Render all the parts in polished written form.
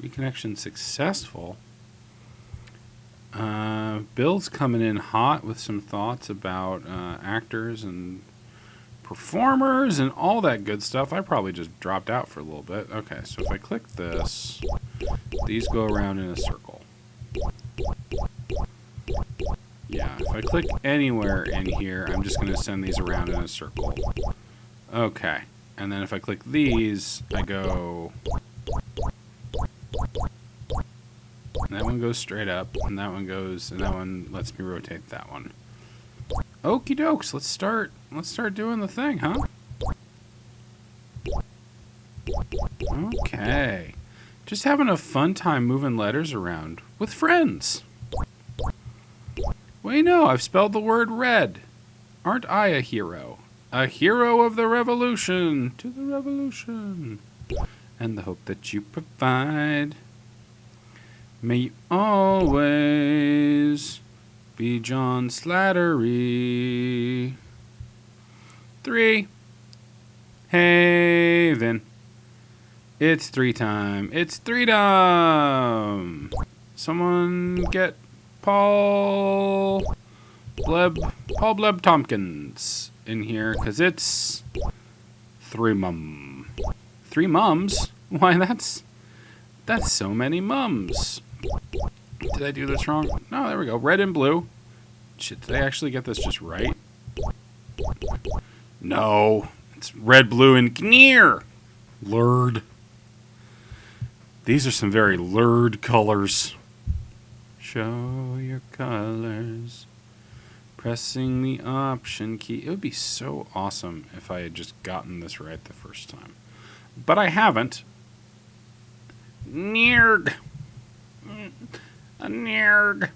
Reconnection successful. Bill's coming in hot with some thoughts about actors and performers and all that good stuff. I probably just dropped out for a little bit. Okay, so if I click this, these go around in a circle. Yeah, if I click anywhere in here, I'm just going to send these around in a circle. Okay, and then if I click these, I go... And that one goes straight up, and that one goes, and that one lets me rotate that one. Okie dokes, let's start doing the thing, huh? Okay. Just having a fun time moving letters around with friends. Well, you know, I've spelled the word red. Aren't I a hero? A hero of the revolution, to the revolution, and the hope that you provide. May you always be John Slattery. 3. Haven. It's 3 time. It's 3 time. Someone get Paul Bleb Tompkins in here, because it's 3 mum. 3 mums? Why, that's so many mums. Did I do this wrong? No, there we go. Red and blue. Shit, did I actually get this just right? No. It's red, blue, and Gneer. Lured. These are some very lured colors. Show your colors. Pressing the option key. It would be so awesome if I had just gotten this right the first time. But I haven't. Nearg. A nearg.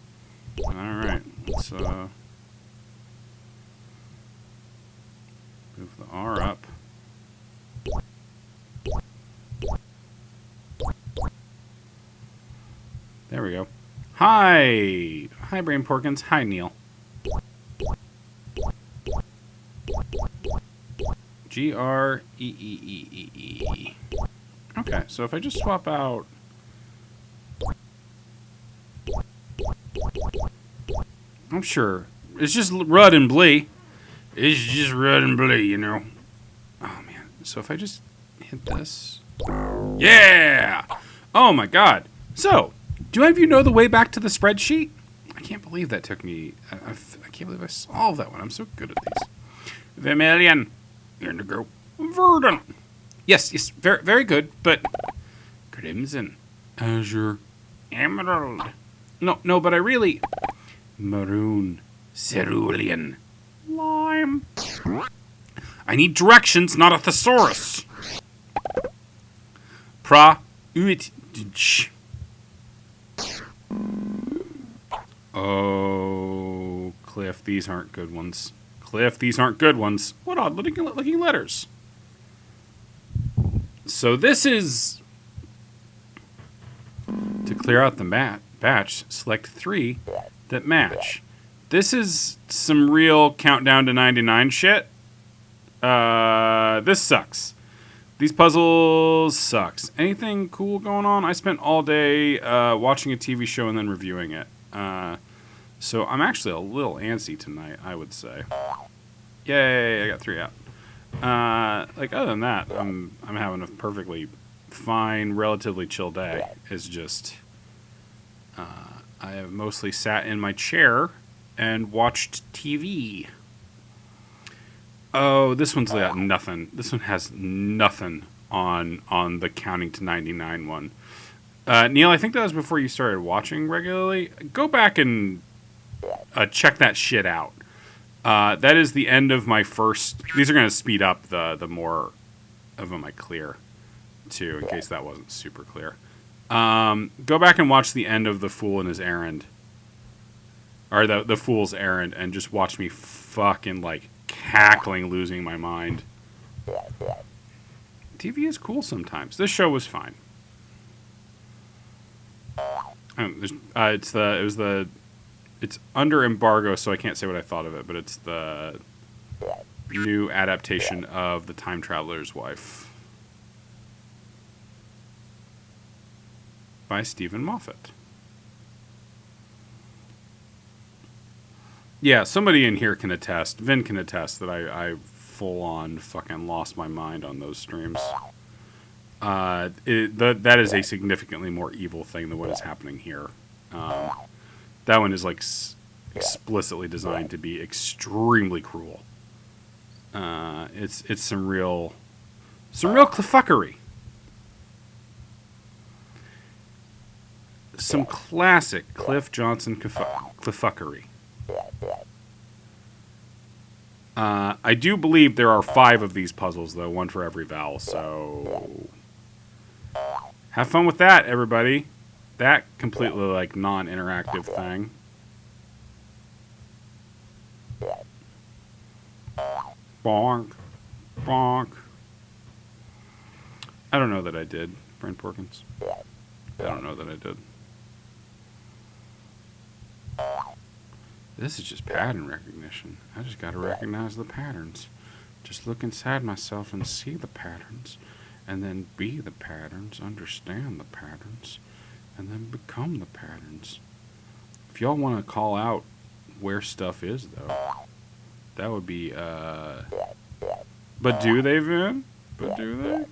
Alright, let's move the R up. There we go. Hi! Hi, Brain Porkins. Hi, Neil. Greeee. Okay, so if I just swap out... I'm sure. It's just Rudd and Blee. It's just Rudd and Blee, you know. Oh, man. So if I just hit this... Yeah! Oh, my God. So, do any of you know the way back to the spreadsheet? I can't believe that took me... I can't believe I solved that one. I'm so good at these. Vermilion. Indigo. Verdant. Yes, very, very good, but... Crimson. Azure. Emerald. No, but I really... Maroon. Cerulean. Lime. I need directions, not a thesaurus. Oh, Cliff, these aren't good ones. Cliff, these aren't good ones. What odd looking letters. So this is... To clear out the batch, select 3 that match. This is some real countdown to 99 shit. This sucks. These puzzles sucks. Anything cool going on? I spent all day watching a TV show and then reviewing it. So I'm actually a little antsy tonight, I would say. Yay, I got 3 out. Other than that, I'm having a perfectly fine, relatively chill day. It's just I have mostly sat in my chair and watched TV. Oh, this one's got nothing. This one has nothing on the counting to 99 one. Neil, I think that was before you started watching regularly. Go back and check that shit out. That is the end of my first... These are going to speed up the more of them I clear, too, in case that wasn't super clear. Go back and watch the end of The Fool and His Errand. Or the Fool's Errand, and just watch me fucking, cackling, losing my mind. TV is cool sometimes. This show was fine. It's under embargo, so I can't say what I thought of it, but it's the new adaptation of The Time Traveler's Wife. by Stephen Moffat. Yeah, somebody in here can attest. Vin can attest that I full on fucking lost my mind on those streams. That is a significantly more evil thing than what is happening here. That one is like explicitly designed to be extremely cruel. It's some real cliffuckery. Some classic Cliff Johnson cliffuckery. I do believe there are 5 of these puzzles, though, 1 for every vowel, so have fun with that, everybody. That completely, like, non-interactive thing. Bonk. Bonk. I don't know that I did, Brent Porkins. I don't know that I did. This is just pattern recognition. I just gotta recognize the patterns. Just look inside myself and see the patterns. And then be the patterns, understand the patterns, and then become the patterns. If y'all want to call out where stuff is, though, that would be, But do they, Vin? But do they?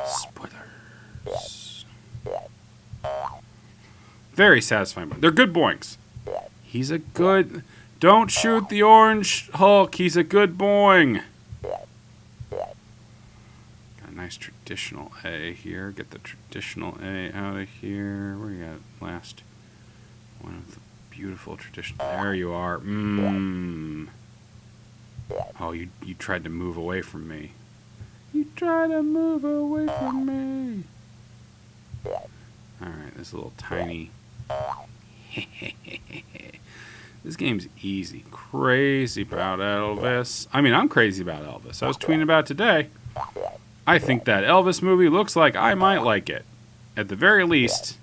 Spoilers. Very satisfying. They're good boinks. He's a good... Don't shoot the orange Hulk. He's a good boing. Got a nice traditional A here. Get the traditional A out of here. Where you at last? One of the beautiful traditional... There you are. Oh, you tried to move away from me. You tried to move away from me. Alright, this little tiny... This game's easy. Crazy about Elvis. I mean, I'm crazy about Elvis. I was tweeting about it today. I think that Elvis movie looks like I might like it. At the very least,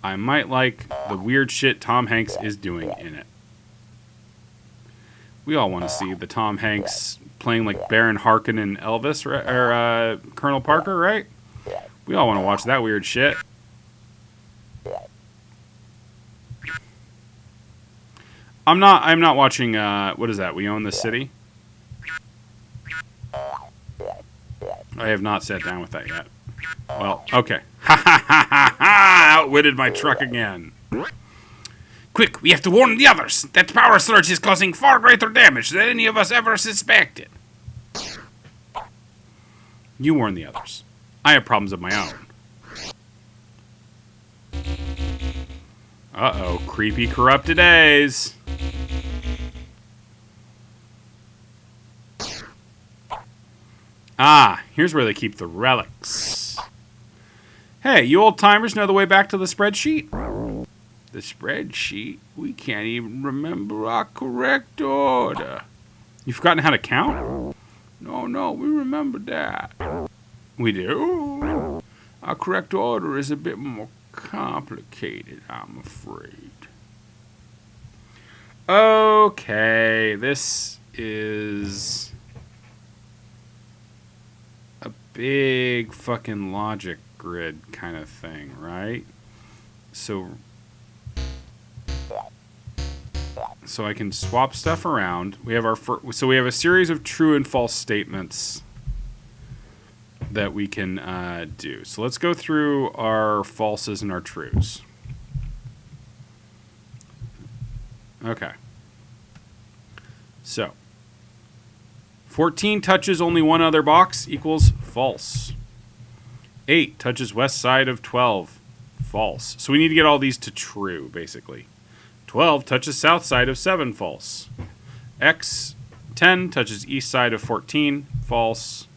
I might like the weird shit Tom Hanks is doing in it. We all want to see the Tom Hanks playing like Baron Harkin and Elvis, or Colonel Parker, right? We all want to watch that weird shit. I'm not watching, what is that? We Own the City? I have not sat down with that yet. Well, okay. Ha ha ha ha ha! Outwitted my truck again. Quick, we have to warn the others. That power surge is causing far greater damage than any of us ever suspected. You warn the others. I have problems of my own. Uh-oh, creepy corrupted A's. Ah, here's where they keep the relics. Hey, you old-timers know the way back to the spreadsheet? The spreadsheet? We can't even remember our correct order. You've forgotten how to count? No, we remember that. We do? Our correct order is a bit more complicated, I'm afraid. Okay, this is a big fucking logic grid kind of thing, right? So I can swap stuff around. We have we have a series of true and false statements that we can do. So let's go through our falses and our trues. Okay. So 14 touches only one other box equals false. 8 touches west side of 12. False. So we need to get all these to true, basically. 12 touches south side of 7. False. X 10 touches east side of 14. False.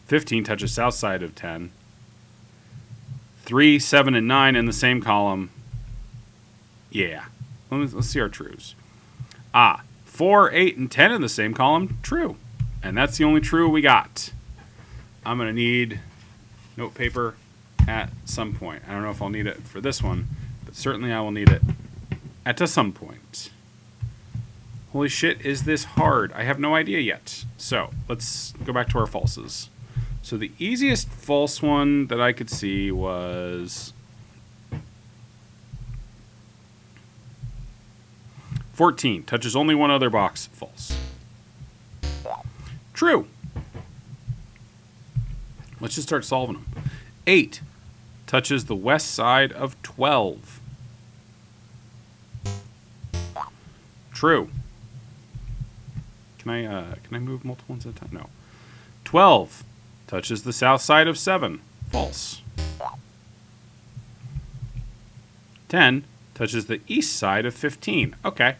15 touches south side of 10. 3, 7, and 9 in the same column. Yeah. Let's see our trues. 4, 8, and 10 in the same column. True. And that's the only true we got. I'm going to need note paper at some point. I don't know if I'll need it for this one, but certainly I will need it at some point. Holy shit, is this hard? I have no idea yet. So, let's go back to our falses. So the easiest false one that I could see was 14. Touches only one other box. False. True. Let's just start solving them. 8 touches the west side of 12. True. Can I move multiple ones at a time? No. 12 touches the south side of 7. False. 10 touches the east side of 15. Okay.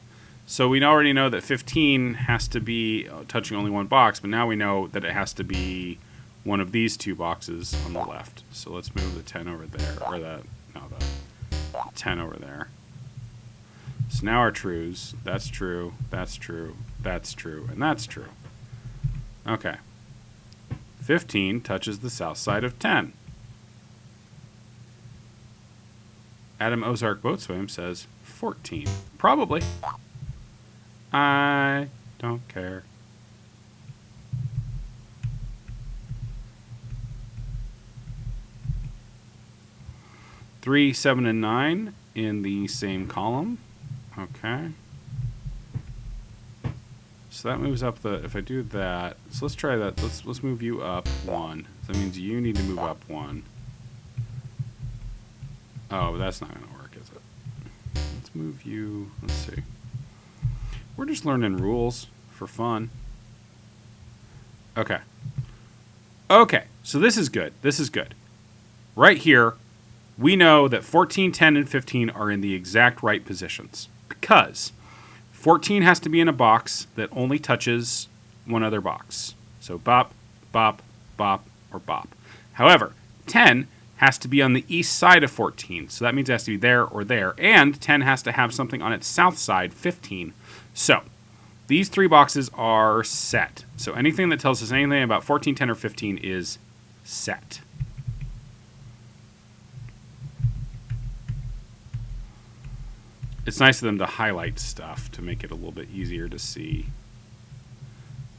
So we already know that 15 has to be touching only one box, but now we know that it has to be one of these two boxes on the left. So let's move the 10 over there, or the 10 over there. So now our trues, that's true, that's true, that's true, and that's true. Okay. 15 touches the south side of 10. Adam Ozark Boatswain says 14. Probably. I don't care. Three, 7, and 9 in the same column. Okay. So that moves up the. If I do that, so let's try that. Let's move you up 1. So that means you need to move up 1. Oh, but that's not going to work, is it? Let's move you. Let's see. We're just learning rules for fun. Okay. Okay, so this is good. This is good. Right here, we know that 14, 10, and 15 are in the exact right positions because 14 has to be in a box that only touches one other box. So bop, bop, bop, or bop. However, 10 has to be on the east side of 14. So that means it has to be there or there. And 10 has to have something on its south side, 15. So these 3 boxes are set. So anything that tells us anything about 14, 10, or 15 is set. It's nice of them to highlight stuff to make it a little bit easier to see.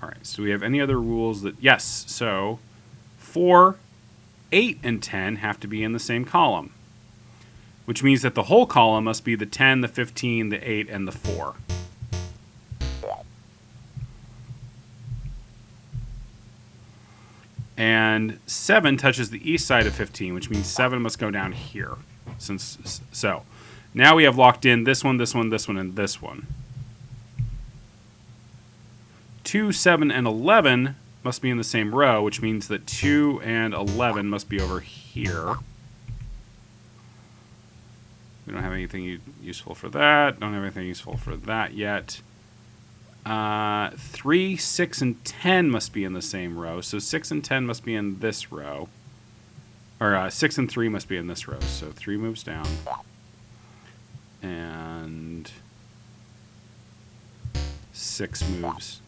All right, so do we have any other rules that... Yes, so 4, 8, and 10 have to be in the same column, which means that the whole column must be the 10, the 15, the 8, and the 4. And 7 touches the east side of 15, which means 7 must go down here. So now we have locked in this one, this one, this one, and this one. 2, 7, and 11 must be in the same row, which means that 2 and 11 must be over here. We don't have anything useful for that. Don't have anything useful for that yet. 3, 6, and 10 must be in the same row. So 6 and 10 must be in this row. Or 6 and 3 must be in this row. So 3 moves down. And 6 moves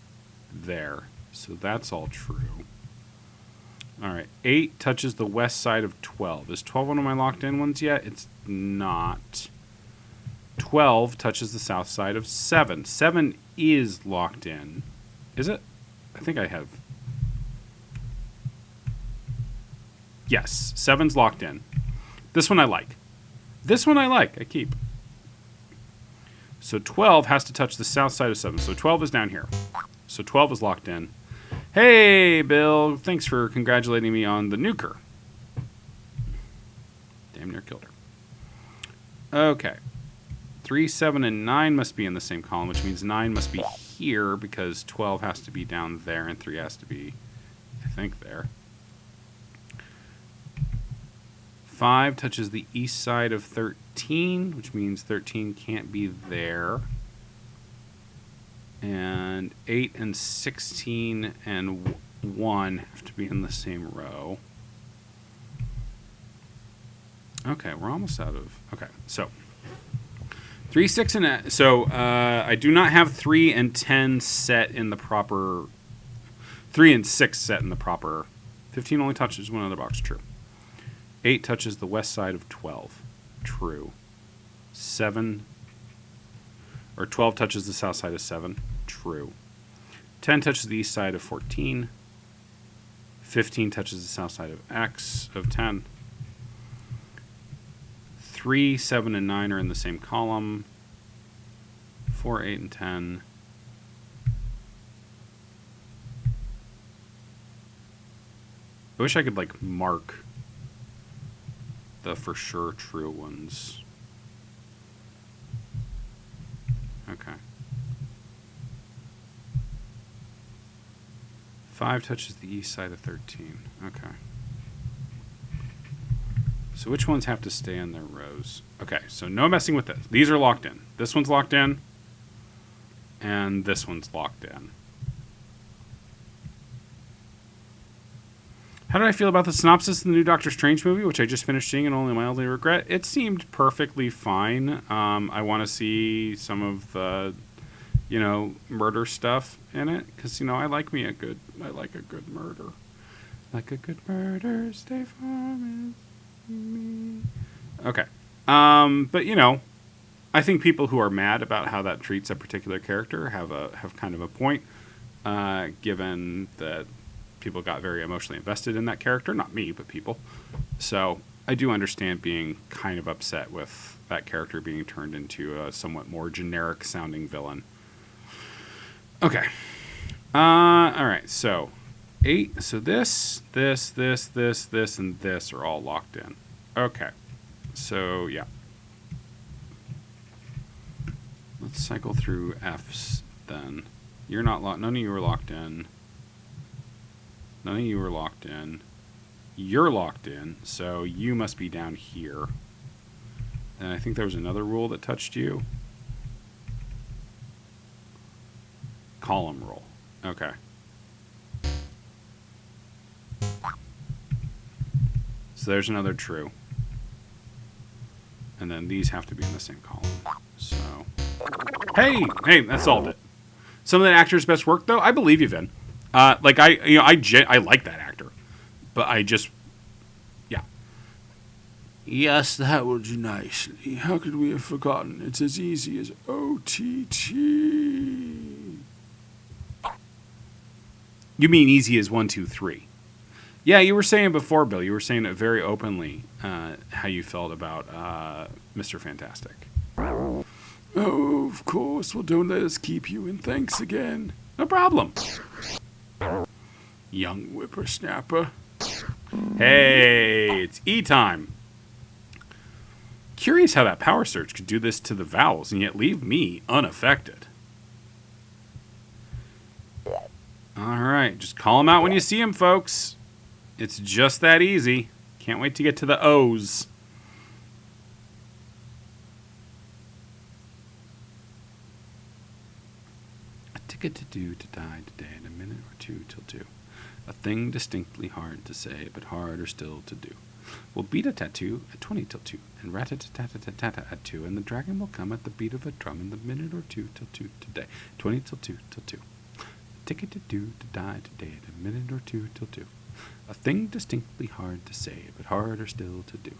there. So that's all true. All right. 8 touches the west side of 12. Is 12 one of my locked in ones yet? It's not. 12 touches the south side of 7. 7 is locked in. Is it? I think I have. Yes, 7's locked in. This one I like. This one I like. I keep. So 12 has to touch the south side of 7. So 12 is down here. So 12 is locked in. Hey, Bill. Thanks for congratulating me on the nuker. Damn near killed her. Okay. 3, 7, and 9 must be in the same column, which means 9 must be here because 12 has to be down there and 3 has to be, I think, there. 5 touches the east side of 13, which means 13 can't be there. And 8 and 16 and 1 have to be in the same row. Okay, we're almost out of... Okay, so... 3, 6, and... So, I do not have 3 and 10 set in the proper... 3 and 6 set in the proper... 15 only touches one other box. True. 8 touches the west side of 12. True. 7... Or 12 touches the south side of 7. True. 10 touches the east side of 14. 15 touches the south side of X of 10. 3, 7, and 9 are in the same column. 4, 8, and 10. I wish I could, like, mark the for sure true ones. Okay. 5 touches the east side of 13. Okay. So which ones have to stay in their rows? Okay, so no messing with this. These are locked in. This one's locked in. And this one's locked in. How did I feel about the synopsis of the new Doctor Strange movie, which I just finished seeing and only mildly regret? It seemed perfectly fine. I want to see some of the, you know, murder stuff in it, because, you know, I like a good murder. Like a good murder, stay farm with me. Okay. But, you know, I think people who are mad about how that treats a particular character have kind of a point, given that people got very emotionally invested in that character. Not me, but people. So I do understand being kind of upset with that character being turned into a somewhat more generic sounding villain. Okay. All right. So 8. So this, and this are all locked in. Okay. So yeah. Let's cycle through F's then. You're not locked. None of you are locked in. None of you are locked in. You're locked in, so you must be down here. And I think there was another rule that touched you. Column rule. Okay. So there's another true. And then these have to be in the same column. So, hey, that solved it. Some of that actor's best work, though, I believe you, Vin. I like that actor, but I just, yeah. Yes, that would do nicely. How could we have forgotten? It's as easy as OTT. You mean easy as 1, 2, 3? Yeah, you were saying before, Bill. You were saying it very openly how you felt about Mr. Fantastic. Oh, of course. Well, don't let us keep you, and thanks again. No problem. Young whippersnapper. Hey, it's E-time. Curious how that power surge could do this to the vowels and yet leave me unaffected. Alright, just call them out when you see them, folks. It's just that easy. Can't wait to get to the O's. A ticket to do to die today in a minute or two till 2. A thing distinctly hard to say, but harder still to do. We'll beat a tattoo at 20 till 2, and rat-a-tat-tat-tat-tat at 2, and the dragon will come at the beat of a drum in the minute or two till 2 today. 20 till 2 till 2. A ticket to do to die today at a minute or two till 2. A thing distinctly hard to say, but harder still to do.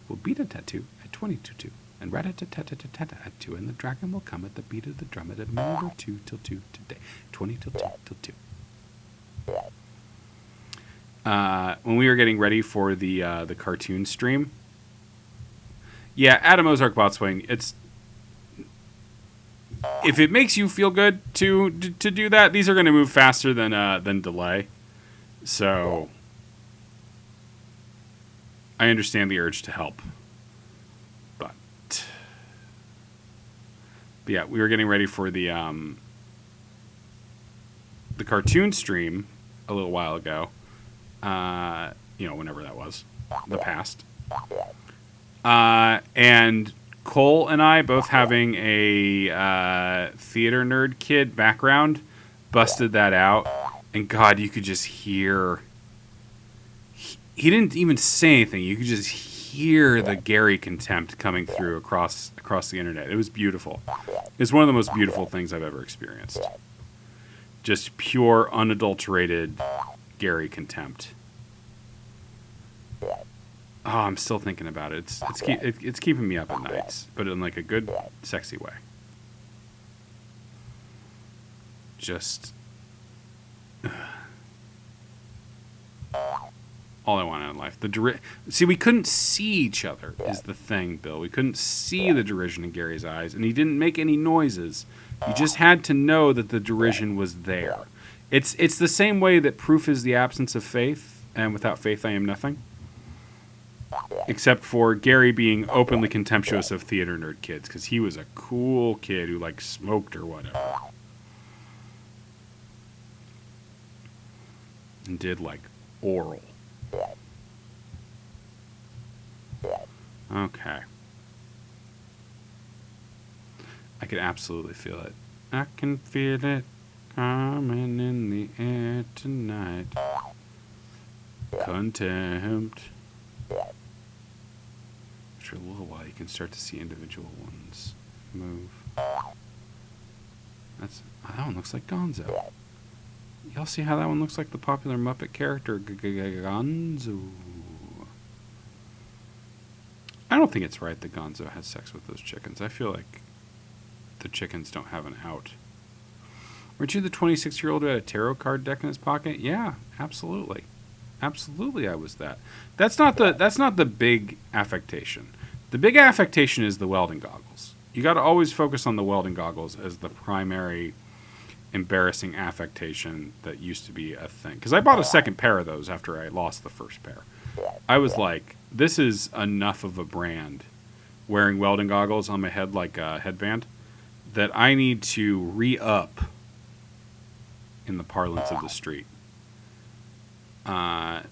We'll beat a tattoo at 20 till 2, and rat-a-tat-tat-tat-tat at 2, and the dragon will come at the beat of the drum at a minute or two till 2 today. 20 till 2 till 2. When we were getting ready for the cartoon stream, yeah, Adam Ozark Botswain, it's, if it makes you feel good to do that, these are going to move faster than delay. So I understand the urge to help, but yeah, we were getting ready for the cartoon stream a little while ago. Whenever that was, the past. And Cole and I, both having a theater nerd kid background, busted that out. And God, you could just hear... He didn't even say anything. You could just hear the Gary contempt coming through across the internet. It was beautiful. It's one of the most beautiful things I've ever experienced. Just pure, unadulterated Gary contempt. Oh, I'm still thinking about it. It's keeping me up at nights, but in like a good, sexy way. Just all I wanted in life. See, we couldn't see each other is the thing, Bill. We couldn't see the derision in Gary's eyes, and he didn't make any noises. You just had to know that the derision was there. It's the same way that proof is the absence of faith, and without faith I am nothing. Except for Gary being openly contemptuous of theater nerd kids, because he was a cool kid who, like, smoked or whatever. And did, like, oral. Okay. I could absolutely feel it. I can feel it coming in the air tonight. Contempt. After a little while, you can start to see individual ones move. That one looks like Gonzo. Y'all see how that one looks like the popular Muppet character Gonzo? I don't think it's right that Gonzo has sex with those chickens. I feel like the chickens don't have an out. Weren't you the 26-year-old who had a tarot card deck in his pocket? Yeah, absolutely. Absolutely I was that. That's not the big affectation. The big affectation is the welding goggles. You got to always focus on the welding goggles as the primary embarrassing affectation that used to be a thing. Because I bought a second pair of those after I lost the first pair. I was like, this is enough of a brand wearing welding goggles on my head like a headband that I need to re-up in the parlance of the street. I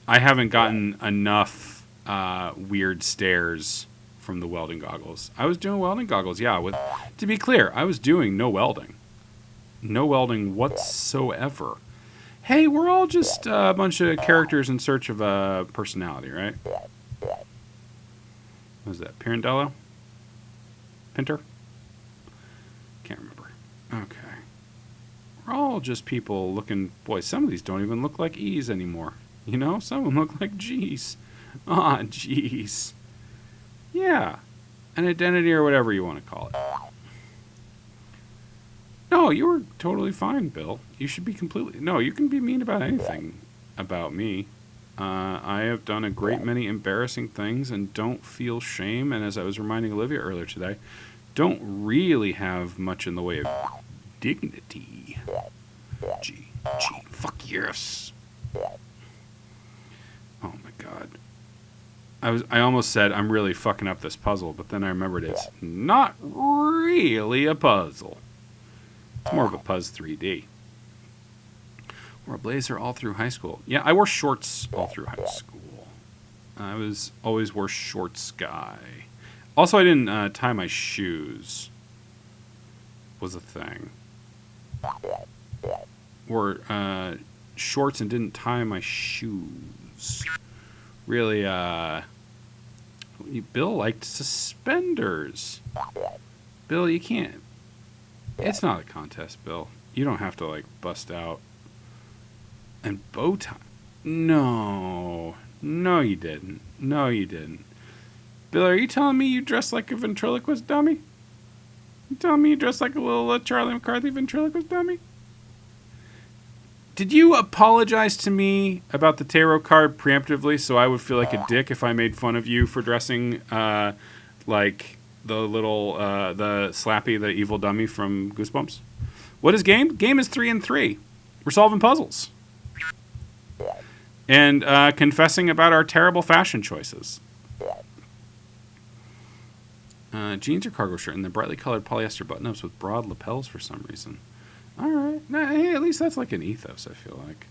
haven't gotten enough weird stares from the welding goggles. I was doing welding goggles, yeah. To be clear, I was doing no welding. No welding whatsoever. Hey, we're all just a bunch of characters in search of a personality, right? What was that? Pirandello? Pinter? Can't remember. Okay. We're all just people looking... Boy, some of these don't even look like E's anymore. You know? Some of them look like G's. Ah, G's. Yeah. An identity or whatever you want to call it. No, you were totally fine, Bill. You should be completely... No, you can be mean about anything about me. I have done a great many embarrassing things and don't feel shame. And as I was reminding Olivia earlier today, don't really have much in the way of dignity. G. Fuck yes. Oh my God. I almost said I'm really fucking up this puzzle, but then I remembered it's not really a puzzle. It's more of a Puzz 3D. Wore a blazer all through high school. Yeah, I wore shorts all through high school. I was always wore shorts guy. Also, I didn't tie my shoes. Was a thing. Wore shorts and didn't tie my shoes. Really, Bill liked suspenders. Bill, you can't. It's not a contest, Bill. You don't have to, like, bust out. And bow tie. No. No, you didn't. No, you didn't. Bill, are you telling me you dressed like a ventriloquist dummy? You telling me you dressed like a little Charlie McCarthy ventriloquist dummy? Did you apologize to me about the tarot card preemptively so I would feel like a dick if I made fun of you for dressing like the little, the Slappy, the evil dummy from Goosebumps? What is game? Game is 3 and 3. We're solving puzzles. And confessing about our terrible fashion choices. Jeans or cargo shirt and the brightly colored polyester button-ups with broad lapels for some reason. All right. Nah, hey, at least that's like an ethos, I feel like.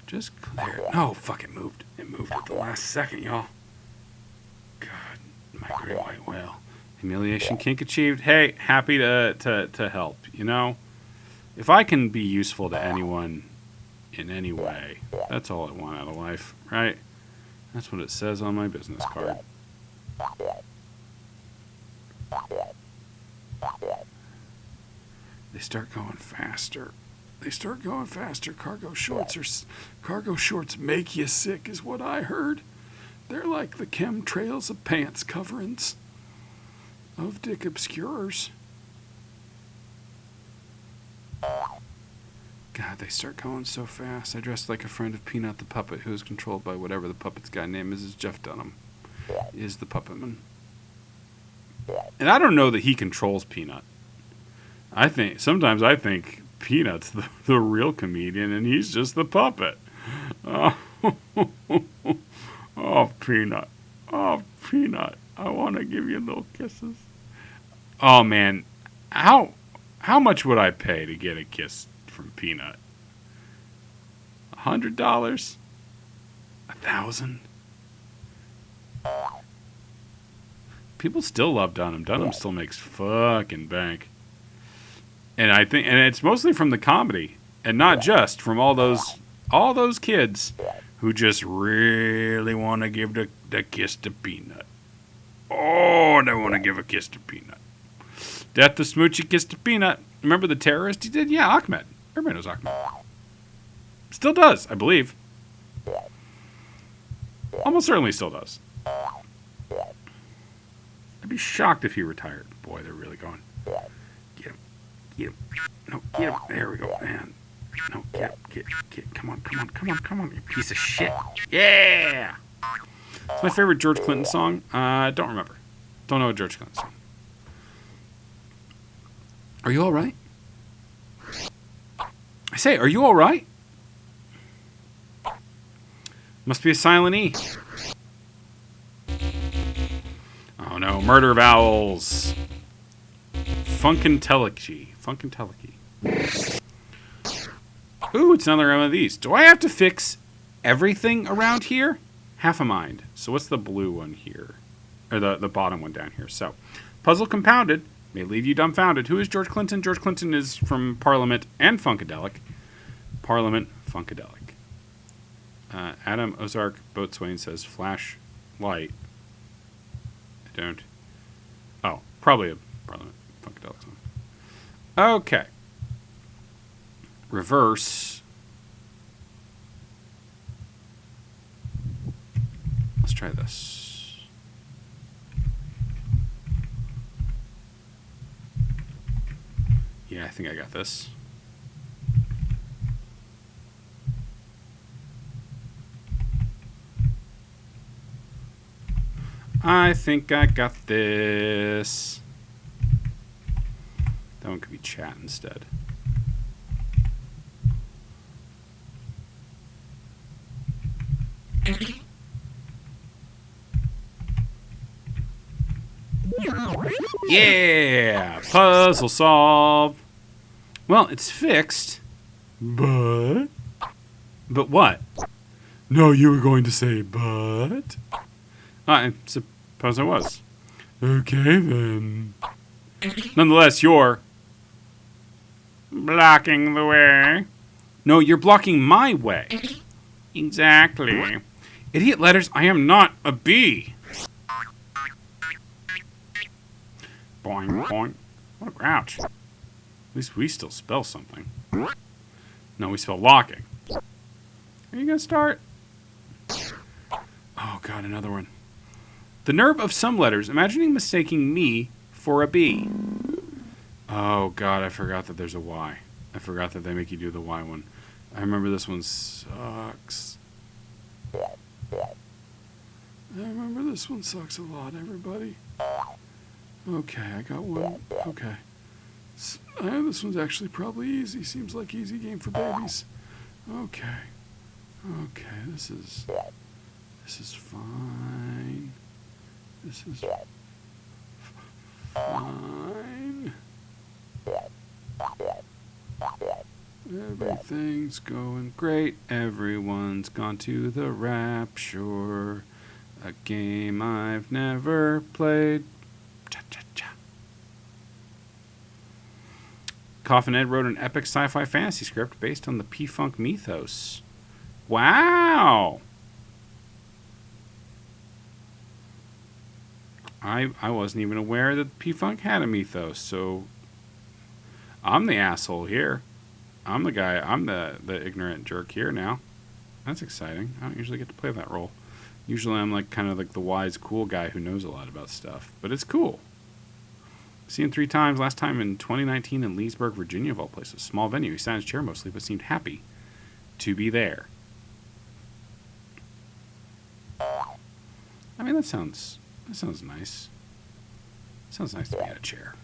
Just clear. No, fuck, it moved. It moved at the last second, y'all. God, my great white whale. Humiliation kink achieved. Hey, happy to help, you know? If I can be useful to anyone in any way, that's all I want out of life, right? That's what it says on my business card. They start going faster. They start going faster. Cargo shorts make you sick is what I heard. They're like the chemtrails of pants coverings. of Dick Obscurers. God, they start going so fast. I dressed like a friend of Peanut the Puppet, who is controlled by whatever the puppet's guy name is Jeff Dunham. Is the Puppetman. And I don't know that he controls Peanut. Sometimes I think Peanut's the real comedian and he's just the puppet. Oh, oh, Peanut. Oh, Peanut. I want to give you little kisses. Oh, man. How much would I pay to get a kiss from Peanut? $100? $1,000? People still love Dunham. Dunham still makes fucking bank. And it's mostly from the comedy, and not just from all those kids who just really want to give the kiss to Peanut. Oh, they want to give a kiss to Peanut. Death to Smoochie, kiss to Peanut. Remember the terrorist he did? Yeah, Ahmed. Everybody knows Ahmed. Still does, I believe. Almost certainly still does. I'd be shocked if he retired. Boy, they're really going. Get him. Get him. No, get him. There we go, man. No, get. Come on, you piece of shit. Yeah! It's my favorite George Clinton song. Don't remember. Don't know a George Clinton song. Are you all right? I say, are you all right? Must be a silent E. Oh no, murder vowels. Funkentelegy. Ooh, it's another one of these. Do I have to fix everything around here? Half a mind. So what's the blue one here? Or the bottom one down here. So, puzzle compounded may leave you dumbfounded. Who is George Clinton? George Clinton is from Parliament and Funkadelic. Parliament, Funkadelic. Adam Ozark Boatswain says flashlight. I don't. Oh, probably a Parliament Funkadelic song. Okay. Reverse. Let's try this. Yeah, I think I got this. I think I got this. That one could be chat instead. Yeah! Puzzle solved. Well, it's fixed. But what? No, you were going to say but. I suppose I was. Okay, then. Nonetheless, you're blocking the way. No, you're blocking my way. Exactly. Idiot letters, I am not a bee. Boing, boing. What a grouch. At least we still spell something. No, we spell locking. Are you going to start? Oh, God, another one. The nerve of some letters, imagining mistaking me for a bee. Oh, God, I forgot that there's a Y. I forgot that they make you do the Y one. I remember this one sucks. I remember this one sucks a lot, everybody. Okay, I got one. Okay. This one's actually probably easy. Seems like easy game for babies. Okay. Okay, this is fine. This is fine. Everything's going great. Everyone's gone to the rapture. A game I've never played. Cha-cha-cha. Coffin Ed wrote an epic sci-fi fantasy script based on the P-Funk mythos. Wow! I wasn't even aware that P-Funk had a mythos, so I'm the asshole here. I'm the guy, I'm the ignorant jerk here now. That's exciting. I don't usually get to play that role. Usually I'm like kind of like the wise, cool guy who knows a lot about stuff. But it's cool. Seen him 3 times. Last time in 2019 in Leesburg, Virginia, of all places. Small venue. He sat in his chair mostly, but seemed happy to be there. I mean, that sounds nice. Sounds nice to be in a chair.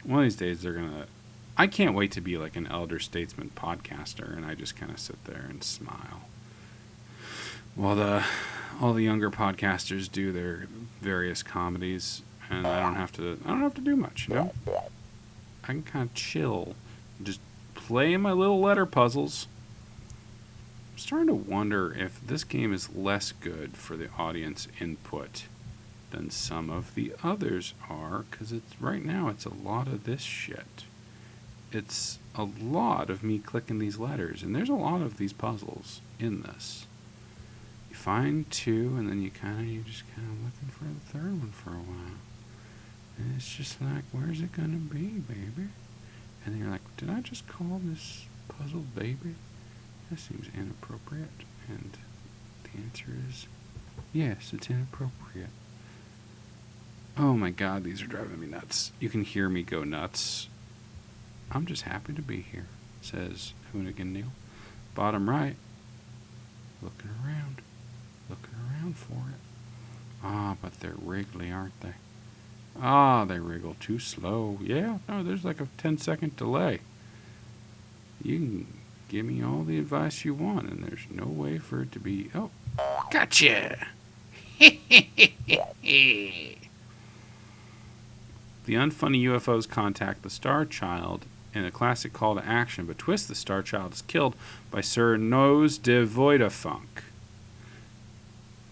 One of these days, they're gonna. I can't wait to be like an elder statesman podcaster, and I just kind of sit there and smile while all the younger podcasters do their various comedies, and I don't have to do much, you know. I can kind of chill, just play my little letter puzzles. I'm starting to wonder if this game is less good for the audience input than some of the others are, because right now it's a lot of this shit. It's a lot of me clicking these letters, and there's a lot of these puzzles in this. You find 2, and then you're just kind of looking for the third one for a while. And it's just like, where's it gonna be, baby? And then you're like, did I just call this puzzle baby? That seems inappropriate. And the answer is, yes, it's inappropriate. Oh my god, these are driving me nuts. You can hear me go nuts. I'm just happy to be here, says Hoonigan Neil. Bottom right. Looking around for it. Ah, but they're wriggly, aren't they? Ah, they wriggle too slow. Yeah, no, there's like a 10-second delay. You can give me all the advice you want, and there's no way for it to be... Oh, gotcha! The unfunny UFOs contact the Star Child in a classic call to action, but twist, the Star Child is killed by Sir Nose de Voidafunk.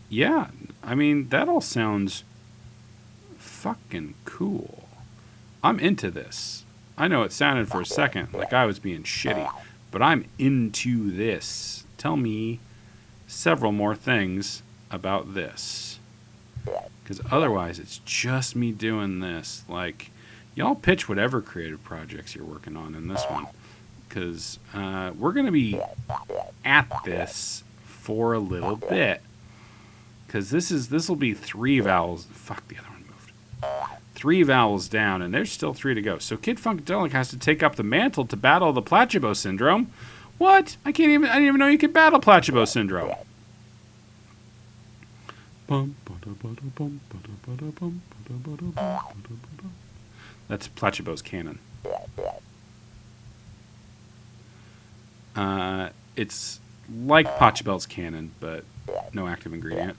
Yeah, I mean, that all sounds fucking cool. I'm into this. I know it sounded for a second like I was being shitty, but I'm into this. Tell me several more things about this. Because otherwise, it's just me doing this. Like, y'all pitch whatever creative projects you're working on in this one. Because we're going to be at this for a little bit. Because this will be 3 vowels. Fuck, the other one moved. 3 vowels down, and there's still 3 to go. So Kid Funkadelic has to take up the mantle to battle the Placebo Syndrome. What? I didn't even know you could battle Placebo Syndrome. That's Placebo's canon. It's like Pachelbel's canon, but no active ingredient.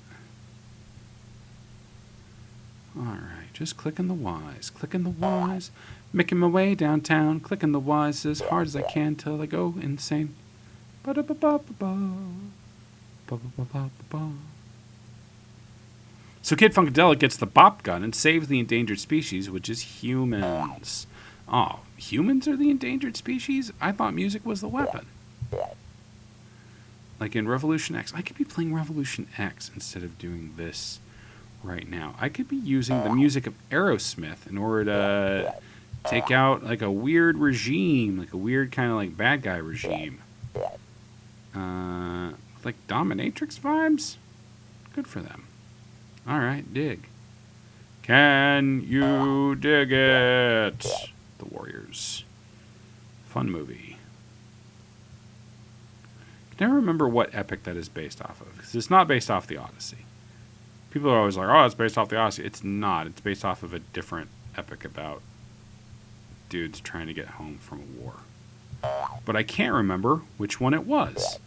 Alright, just clicking the Y's, making my way downtown, clicking the Y's as hard as I can till I go insane. So Kid Funkadelic gets the bop gun and saves the endangered species, which is humans. Oh, humans are the endangered species? I thought music was the weapon. Like in Revolution X. I could be playing Revolution X instead of doing this right now. I could be using the music of Aerosmith in order to take out like a weird regime, like a weird kind of like bad guy regime. Like dominatrix vibes? Good for them. Alright, dig. Can you dig it? The Warriors. Fun movie. I can never remember what epic that is based off of, because it's not based off the Odyssey. People are always like, oh, it's based off the Odyssey. It's not. It's based off of a different epic about dudes trying to get home from a war. But I can't remember which one it was.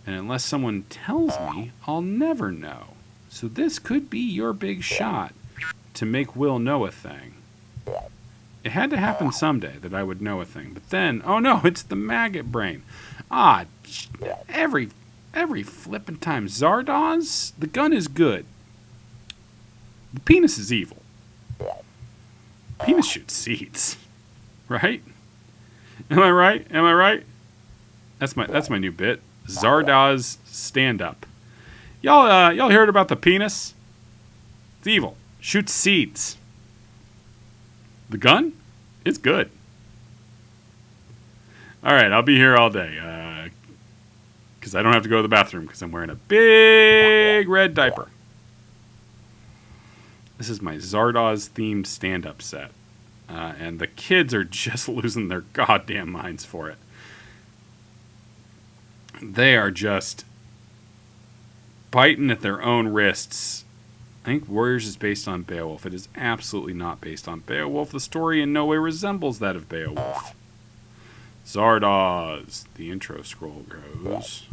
And unless someone tells me, I'll never know. So this could be your big shot to make Will know a thing. It had to happen someday that I would know a thing. But then, oh no, it's the maggot brain. Ah, every flippin' time. Zardoz, the gun is good. The penis is evil. Penis shoots seeds. Right? Am I right? That's my new bit. Zardoz stand-up. Y'all heard about the penis? It's evil. Shoots seeds. The gun? It's good. Alright, I'll be here all day. Because I don't have to go to the bathroom because I'm wearing a big red diaper. This is my Zardoz themed stand-up set. And the kids are just losing their goddamn minds for it. They are just biting at their own wrists. I think Warriors is based on Beowulf. It is absolutely not based on Beowulf. The story in no way resembles that of Beowulf. Zardoz, the intro scroll goes.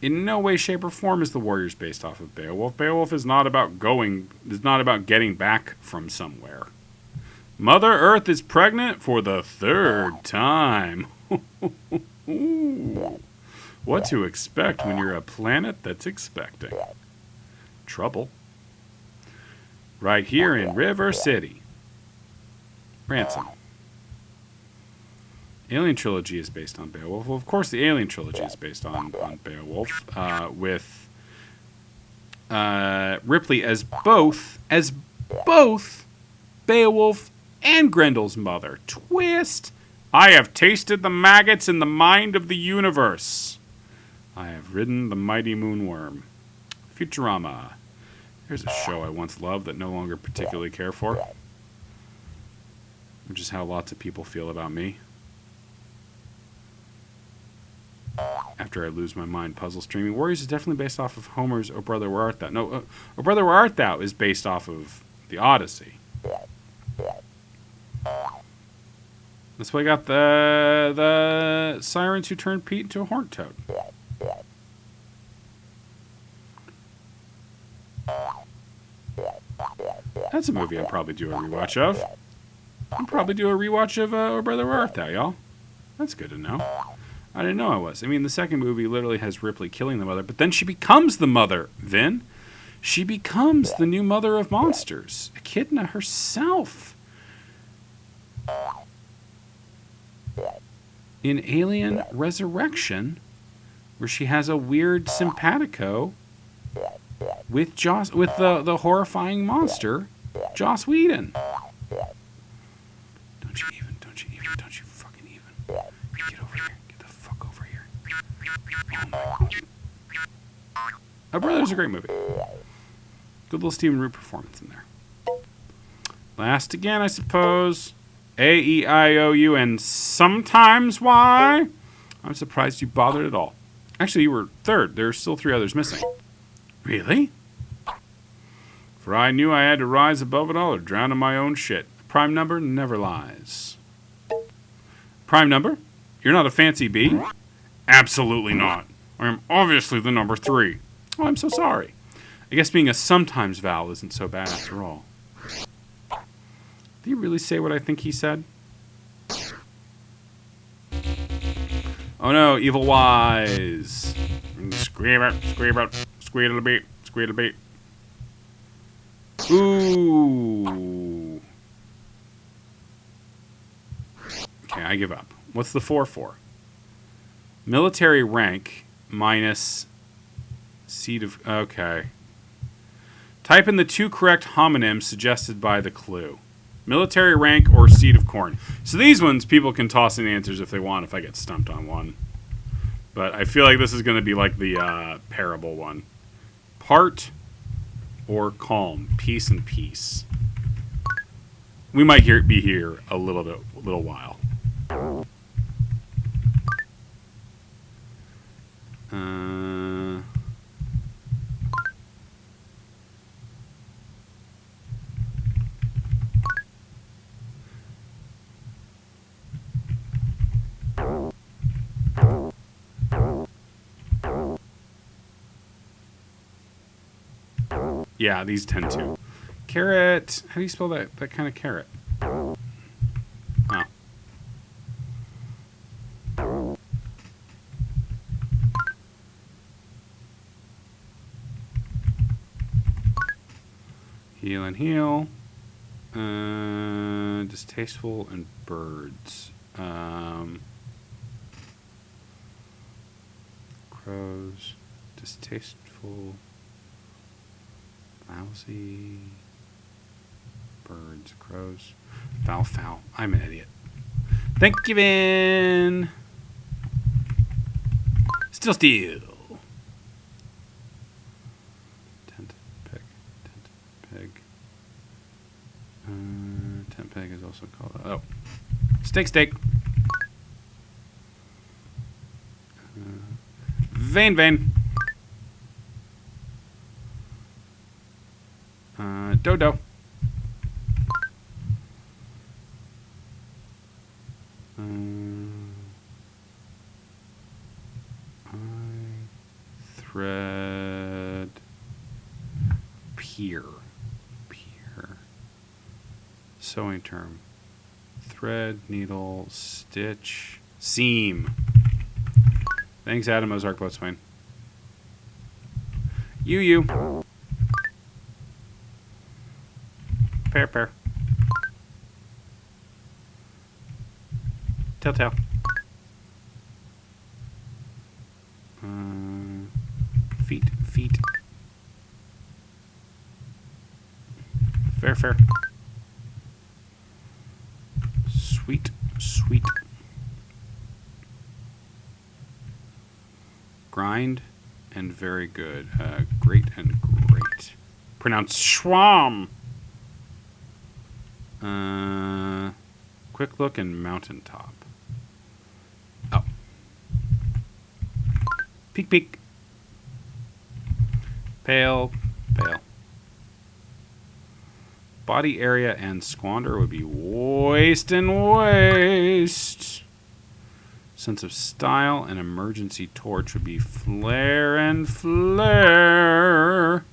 In no way, shape, or form is the Warriors based off of Beowulf. Beowulf is not about getting back from somewhere. Mother Earth is pregnant for the third time. What to expect when you're a planet that's expecting trouble. Right here in River City. Ransom. Alien Trilogy is based on Beowulf. Well, of course, the Alien Trilogy is based on Beowulf, with Ripley as both Beowulf and Grendel's mother. Twist! I have tasted the maggots in the mind of the universe. I have ridden the mighty moonworm. Futurama. Here's a show I once loved that no longer particularly care for. Which is how lots of people feel about me. After I lose my mind, puzzle streaming. Warriors is definitely based off of Homer's "O Brother, Where Art Thou?" No, "O Brother, Where Art Thou?" is based off of the Odyssey. That's why I got the sirens who turned Pete into a horned toad. That's a movie I'd probably do a rewatch of. I'd probably do a rewatch of "O Brother, Where Art Thou?" Y'all. That's good to know. I didn't know I was. I mean, the second movie literally has Ripley killing the mother, but then she becomes the mother, Vin. She becomes the new mother of monsters. Echidna herself. In Alien Resurrection, where she has a weird simpatico with the horrifying monster, Joss Whedon. Don't you fucking even. Get over here. Get the fuck over here. Oh my God. My Brother's a great movie. Good little Stephen Root performance in there. Last again, I suppose. A, E, I, O, U, and sometimes Y. I'm surprised you bothered at all. Actually, you were third. There are still 3 others missing. Really? For I knew I had to rise above it all or drown in my own shit. Prime number never lies. Prime number? You're not a fancy bee? Absolutely not. I am obviously the number 3. Oh, I'm so sorry. I guess being a sometimes vowel isn't so bad after all. Did he really say what I think he said? Oh no, Evil Wise. Scream it, squeedle beat, squeedle beat. Ooh. Okay, I give up. What's the 4 for? Military rank minus seat of... Okay. Type in the 2 correct homonyms suggested by the clue. Military rank or seed of corn. So these ones, people can toss in answers if they want if I get stumped on one. But I feel like this is going to be like the parable one. Part or calm. Peace and peace. We might be here a little while. Yeah, these tend to. Carrot. How do you spell that kind of carrot? Oh. Heal and heal. Distasteful and birds. Crows. Distasteful. Lousy. Birds. Crows. Foul. I'm an idiot. Thank you, Vin. Still. Tent pick. pig is also called. Oh, steak. Vein. Dodo. Thread. Pier. Sewing term. Thread, needle, stitch, seam. Thanks, Adam Ozark Boatswain. You. Pair. Tell. Feet. Fair. Sweet. Grind and very good. Great and great. Pronounced schwam. Quick look and mountaintop. Oh. Peak. Pale. Body area and squander would be waste. Sense of style and emergency torch would be flare and flare.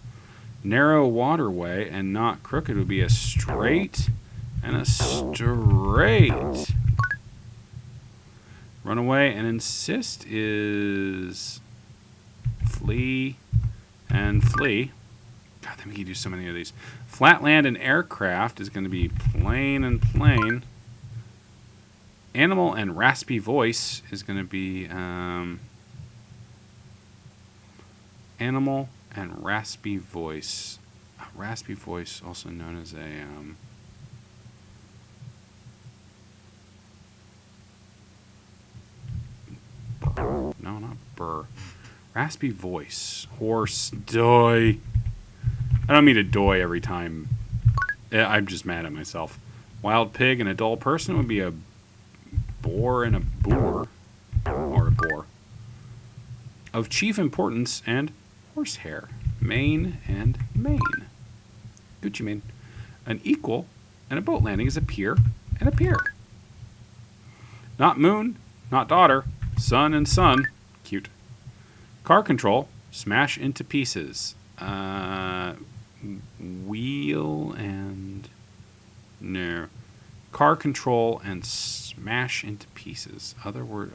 Narrow waterway and not crooked would be a straight and a straight. Runaway and insist is flee and flee. God, they make you do so many of these. Flatland and aircraft is going to be plain and plain. Animal and raspy voice is going to be animal and raspy voice. Raspy voice, also known as a burr. No, not burr. Raspy voice. Horse. Doy. I don't mean to doy every time. I'm just mad at myself. Wild pig and a dull person would be a boar and a boor. Or a boar. Of chief importance and horsehair. Mane and mane. Gucci mane. An equal and a boat landing is a pier and a pier. Not moon, not daughter. Son and son. Cute. Car control. Smash into pieces. Wheel and... No. Car control and smash into pieces. Other word...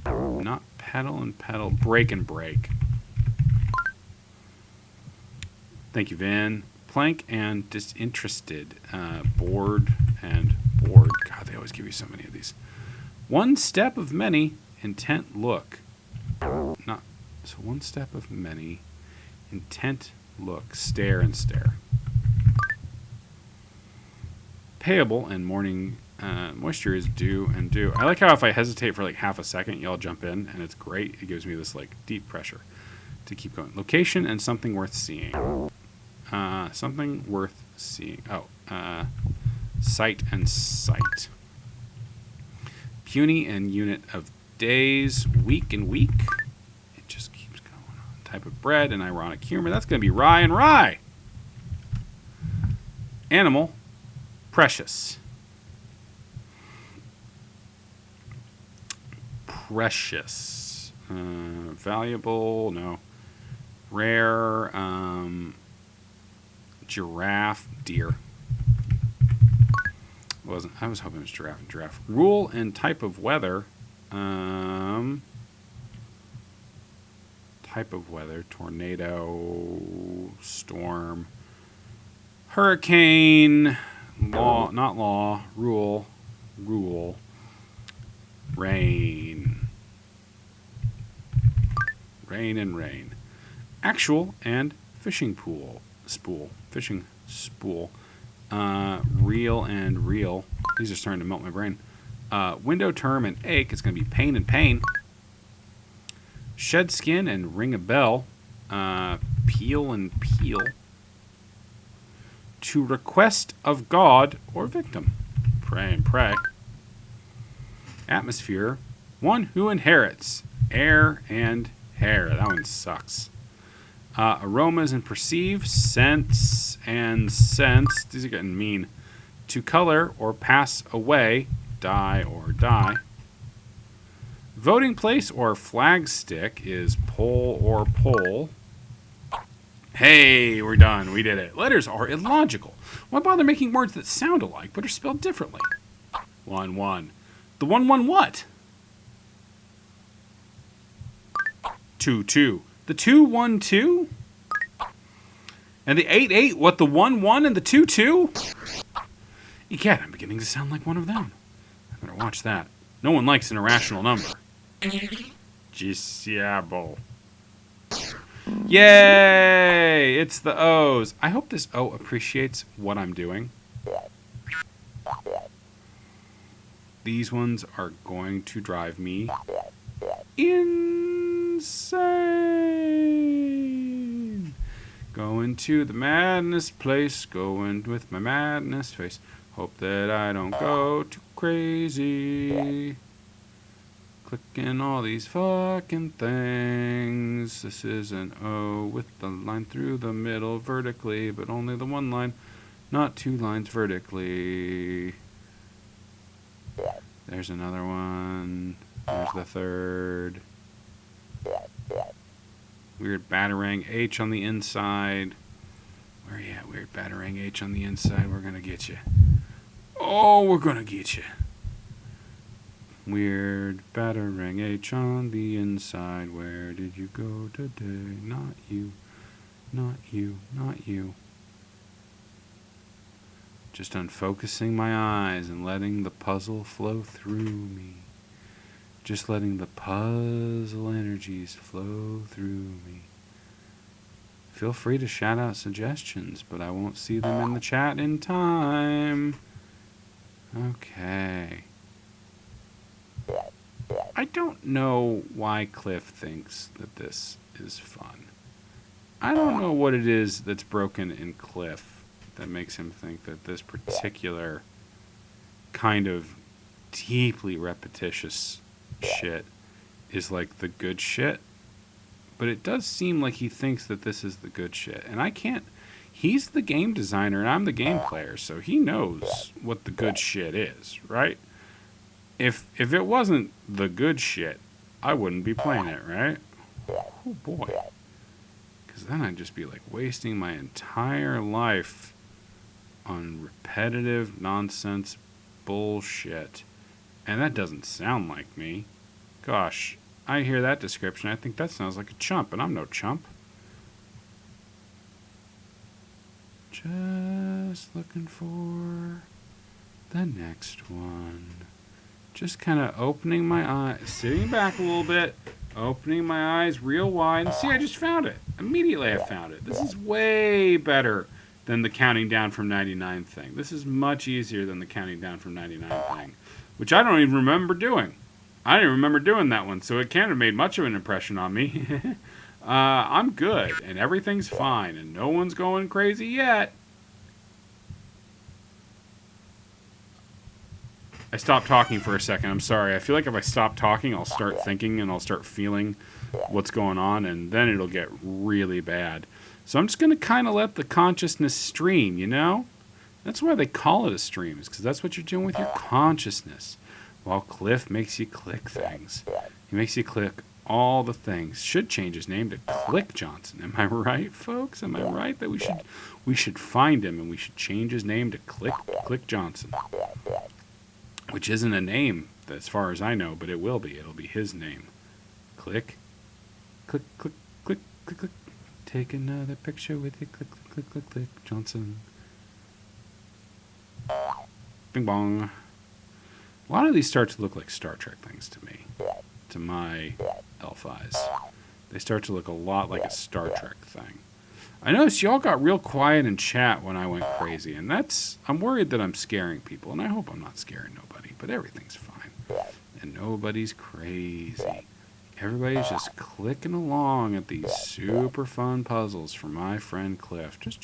not pedal and pedal. Break and break. Thank you, Vin. Plank and disinterested. Bored and bored. God, they always give you so many of these. One step of many. Intent look. Not... So one step of many. Intent look. Stare and stare. Payable and morning moisture is due and due. I like how if I hesitate for like half a second, y'all jump in, and it's great. It gives me this like deep pressure to keep going. Location and something worth seeing. Something worth seeing. Oh, sight and sight. Puny and unit of days. Week and week. It just keeps going on. Type of bread and ironic humor. That's going to be rye and rye. Animal. Precious. Precious. Valuable. No. Rare. Giraffe. Deer. Wasn't. I was hoping it was giraffe and giraffe. Rule and type of weather. Type of weather. Tornado. Storm. Hurricane. Law, not law. Rule. Rain. Rain and rain. Actual and fishing pool. Spool. Fishing spool. Reel and reel. These are starting to melt my brain. Window term and ache. It's going to be pain and pain. Shed skin and ring a bell. Peel and peel. to request of God or victim. Pray and pray. Atmosphere. One who inherits air and hair. That one sucks. Aromas and perceive. Sense and sense. These are getting mean. To color or pass away. Die or die. Voting place or flag stick is pole or pole. Hey, we're done. We did it. Letters are illogical. Why bother making words that sound alike but are spelled differently? 1 1. The 1 1 what? 2 2. The 2 1 2? And the 8 8 what? The 1 1 and the 2 2? Egad, I'm beginning to sound like one of them. I better watch that. No one likes an irrational number. Gisiabo. Yay! It's the O's. I hope this O appreciates what I'm doing. These ones are going to drive me insane. Going to the madness place, going with my madness face. Hope that I don't go too crazy. Clicking all these fucking things. This is an O with the line through the middle vertically, but only the one line, not 2 lines vertically. There's another one. There's the third. Weird Batarang H on the inside. Where you at, weird Batarang H on the inside? We're gonna get you. Oh, we're gonna get you. Weird Batarang H on the inside. Where did you go today? Not you. Not you. Not you. Just unfocusing my eyes and letting the puzzle flow through me. Just letting the puzzle energies flow through me. Feel free to shout out suggestions, but I won't see them in the chat in time. Okay. I don't know why Cliff thinks that this is fun. I don't know what it is that's broken in Cliff that makes him think that this particular kind of deeply repetitious shit is like the good shit. But it does seem like he thinks that this is the good shit. And I can't... He's the game designer and I'm the game player, so he knows what the good shit is, right? If it wasn't the good shit, I wouldn't be playing it, right? Oh boy. Because then I'd just be like wasting my entire life on repetitive nonsense bullshit. And that doesn't sound like me. Gosh, I hear that description. I think that sounds like a chump, and I'm no chump. Just looking for the next one. Just kind of opening my eyes, sitting back a little bit, opening my eyes real wide. And see, I just found it. Immediately I found it. This is way better than the counting down from 99 thing. This is much easier than the counting down from 99 thing, which I don't even remember doing. I didn't remember doing that one, so it can't have made much of an impression on me. I'm good, and everything's fine, and no one's going crazy yet. I stopped talking for a second. I'm sorry. I feel like if I stop talking, I'll start thinking and I'll start feeling what's going on, and then it'll get really bad. So I'm just going to kind of let the consciousness stream, you know? That's why they call it a stream, is because that's what you're doing with your consciousness. While Cliff makes you click things. He makes you click all the things. Should change his name to Click Johnson. Am I right, folks? Am I right that we should find him and we should change his name to Click Johnson? Which isn't a name, as far as I know, but it will be. It'll be his name. Click. Click, click, click, click, click. Take another picture with you. Click, click, click, click, click. Johnson. Bing bong. A lot of these start to look like Star Trek things to me. To my elf eyes. They start to look a lot like a Star Trek thing. I noticed y'all got real quiet in chat when I went crazy, and I'm worried that I'm scaring people, and I hope I'm not scaring nobody, but everything's fine. And nobody's crazy. Everybody's just clicking along at these super fun puzzles for my friend Cliff. Just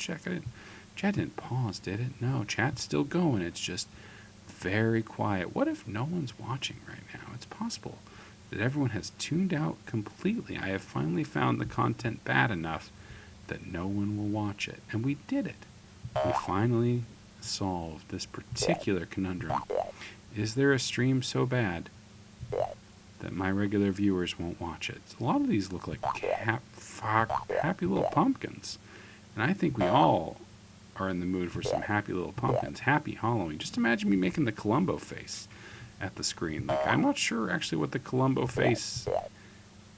Chat didn't pause, did it? No, chat's still going. It's just very quiet. What if no one's watching right now? It's possible that everyone has tuned out completely. I have finally found the content bad enough that no one will watch it. And we did it. We finally solved this particular conundrum. Is there a stream so bad that my regular viewers won't watch it? A lot of these look like happy little pumpkins. And I think we all are in the mood for some happy little pumpkins. Happy Halloween. Just imagine me making the Columbo face at the screen. Like, I'm not sure actually what the Columbo face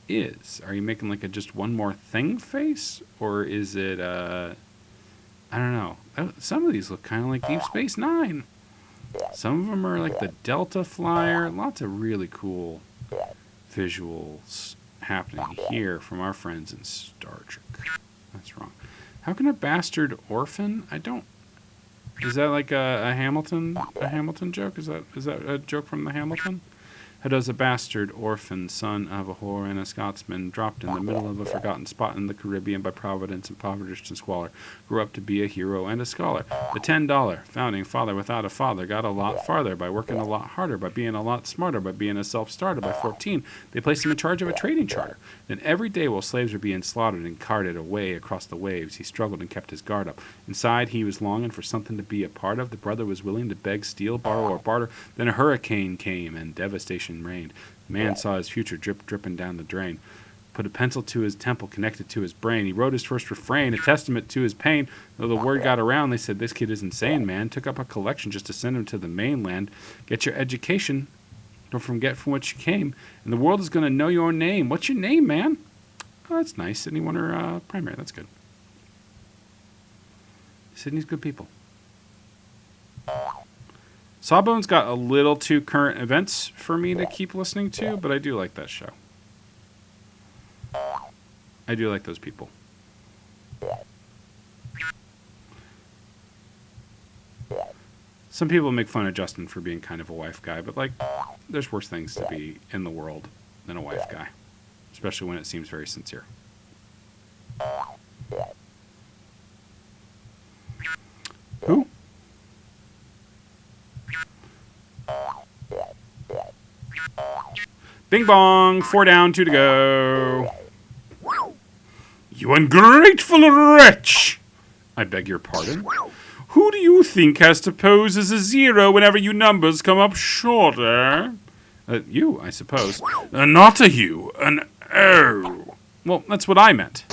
is. Are you making like a just one more thing face? Or is it, I don't know. Some of these look kind of like Deep Space Nine. Some of them are like the Delta Flyer. Lots of really cool visuals happening here from our friends in Star Trek. That's wrong. How can a bastard orphan? I don't. Is that like a Hamilton joke? Is that a joke from the Hamilton? How does a bastard orphan, son of a whore and a Scotsman, dropped in the middle of a forgotten spot in the Caribbean by providence, impoverished and squalor, grew up to be a hero and a scholar? The $10 founding father without a father got a lot farther by working a lot harder, by being a lot smarter, by being a self-starter. By 14, they placed him in charge of a trading charter. Then every day while slaves were being slaughtered and carted away across the waves, he struggled and kept his guard up. Inside, he was longing for something to be a part of. The brother was willing to beg, steal, borrow, or barter. Then a hurricane came and devastation reigned. The man saw his future dripping down the drain. Put a pencil to his temple, connected to his brain. He wrote his first refrain, a testament to his pain. Though the word got around, they said, "This kid is insane, man." Took up a collection just to send him to the mainland. Get your education. Don't forget from which you came. And the world is going to know your name. What's your name, man? Oh, that's nice. Sydney Wonder primary. That's good. Sydney's good people. Sawbones got a little too current events for me to keep listening to, but I do like that show. I do like those people. Some people make fun of Justin for being kind of a wife guy, but like, there's worse things to be in the world than a wife guy, especially when it seems very sincere. Who? Bing bong, 4 down, 2 to go. You ungrateful wretch! I beg your pardon? Who do you think has to pose as a 0 whenever you numbers come up short, eh? You, I suppose. Not a you, an O. Well, that's what I meant.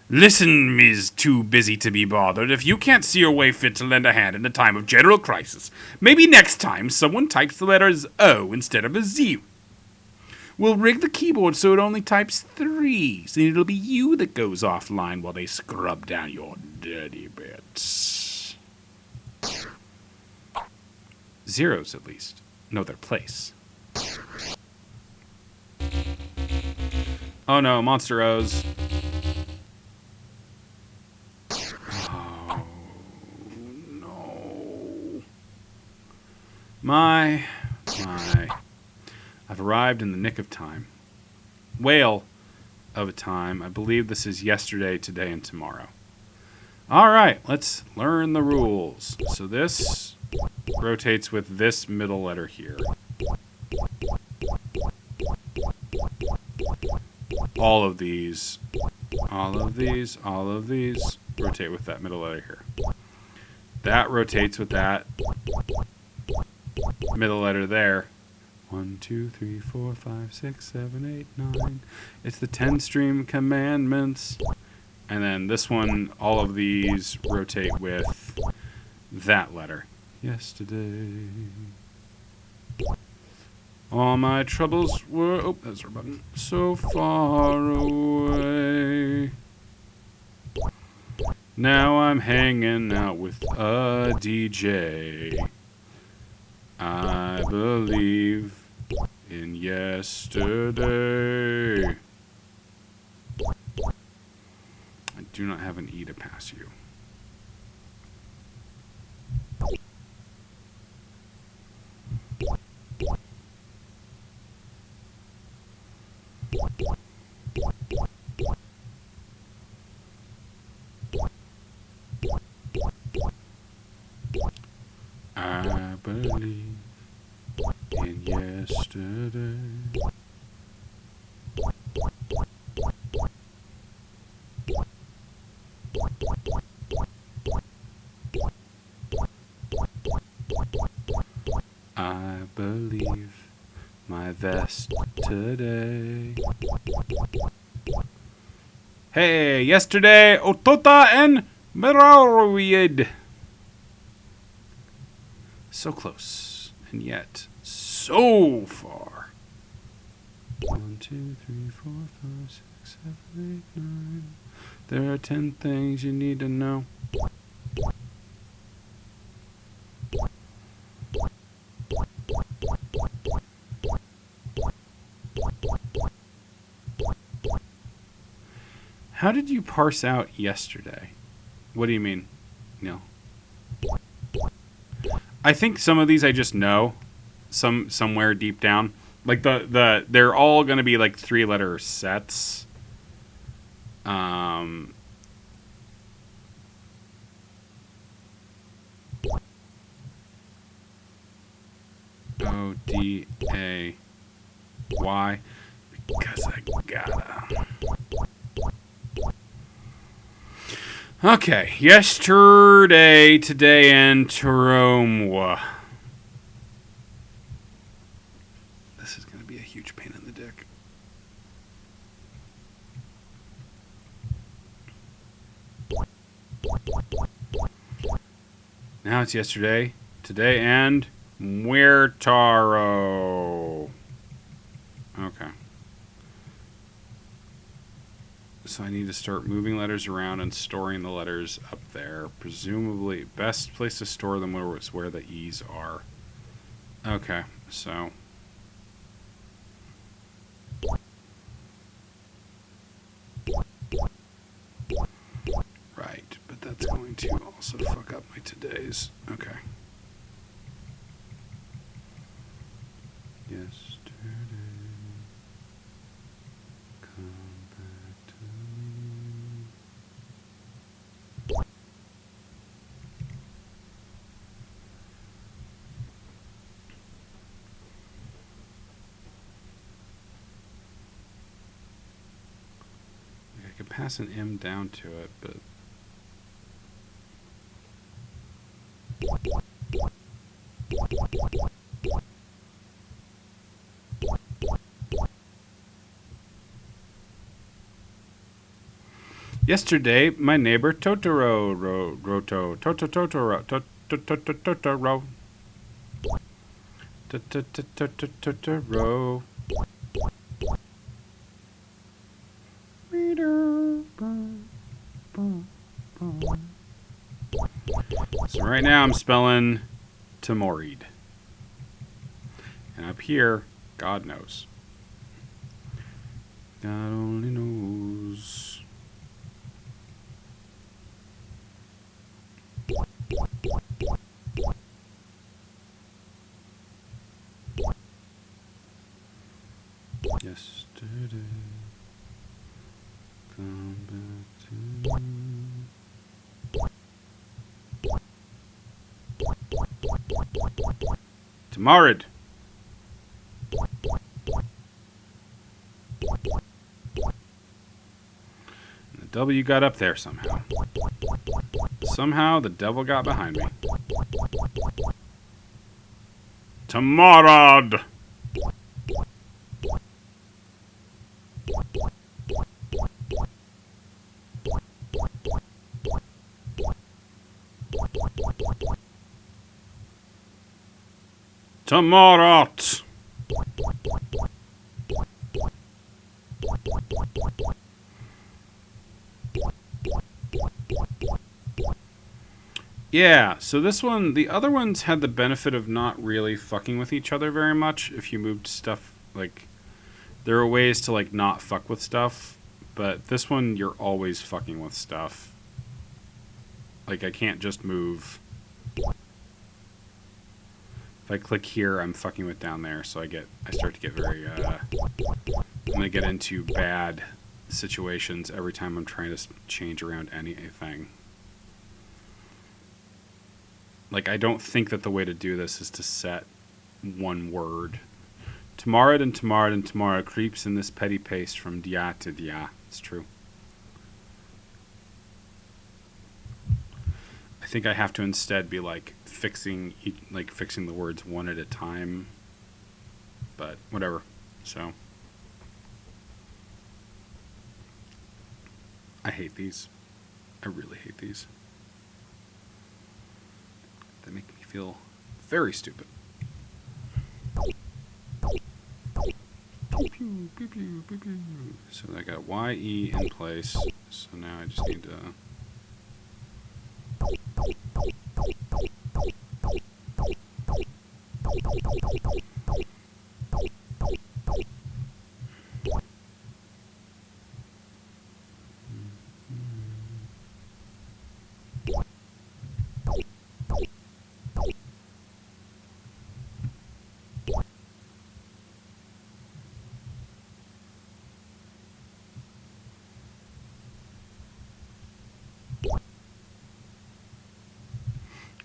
Listen, Ms. Too Busy to Be Bothered, if you can't see your way fit to lend a hand in a time of general crisis, maybe next time someone types the letters O instead of a Z. We'll rig the keyboard so it only types 3s, and it'll be you that goes offline while they scrub down your dirty bits. 0s, at least, know their place. Oh no, Monster O's. Oh, no. My. I've arrived in the nick of time. Whale of a time. I believe this is yesterday, today, and tomorrow. All right, let's learn the rules. So this rotates with this middle letter here. All of these rotate with that middle letter here. That rotates with that middle letter there. 1, 2, 3, 4, 5, 6, 7, 8, 9. It's the 10 stream commandments. And then this one, all of these rotate with that letter. Yesterday. All my troubles were, oh, that's our button, so far away. Now I'm hanging out with a DJ. I believe in yesterday. I do not have an E to pass you. I believe in yesterday. I believe my vest today. Hey, yesterday, Otota and Meraroid. So close, and yet so far. 1, 2, 3, 4, 5, 6, 7, 8, 9. There are 10 things you need to know. How did you parse out yesterday? What do you mean, Neil? I think some of these I just know, somewhere deep down. Like they're all gonna be like 3-letter sets. O-D-A-Y, because I gotta. Okay, yesterday, today, and Teromwa. This is gonna be a huge pain in the dick. Now it's yesterday, today, and Muertaro. Okay. So I need to start moving letters around and storing the letters up there. Presumably, best place to store them is where the E's are. Okay, so... Right, but that's going to also fuck up my todays. Okay. Yesterday, come back to me. I could pass an M down to it, but... Yesterday, my neighbor Totoro Totoro Totoro. So right now I'm spelling Timorid. And up here, God knows. God only knows. Yesterday, come back to me. Tamarid. And the W got up there somehow. Somehow the devil got behind me. Tamarad. Tamarat. Yeah, so this one, the other ones had the benefit of not really fucking with each other very much. If you moved stuff, like, there are ways to, like, not fuck with stuff. But this one, you're always fucking with stuff. Like, I can't just move. If I click here, I'm fucking with down there, so I start to get very, I'm gonna get into bad situations every time I'm trying to change around anything. Like, I don't think that the way to do this is to set one word. Tomorrow and tomorrow and tomorrow creeps in this petty pace from dia to dia. It's true. I think I have to instead be like fixing the words one at a time. But whatever. So I hate these. I really hate these. They make me feel very stupid. So I got YE in place. So now I just need to.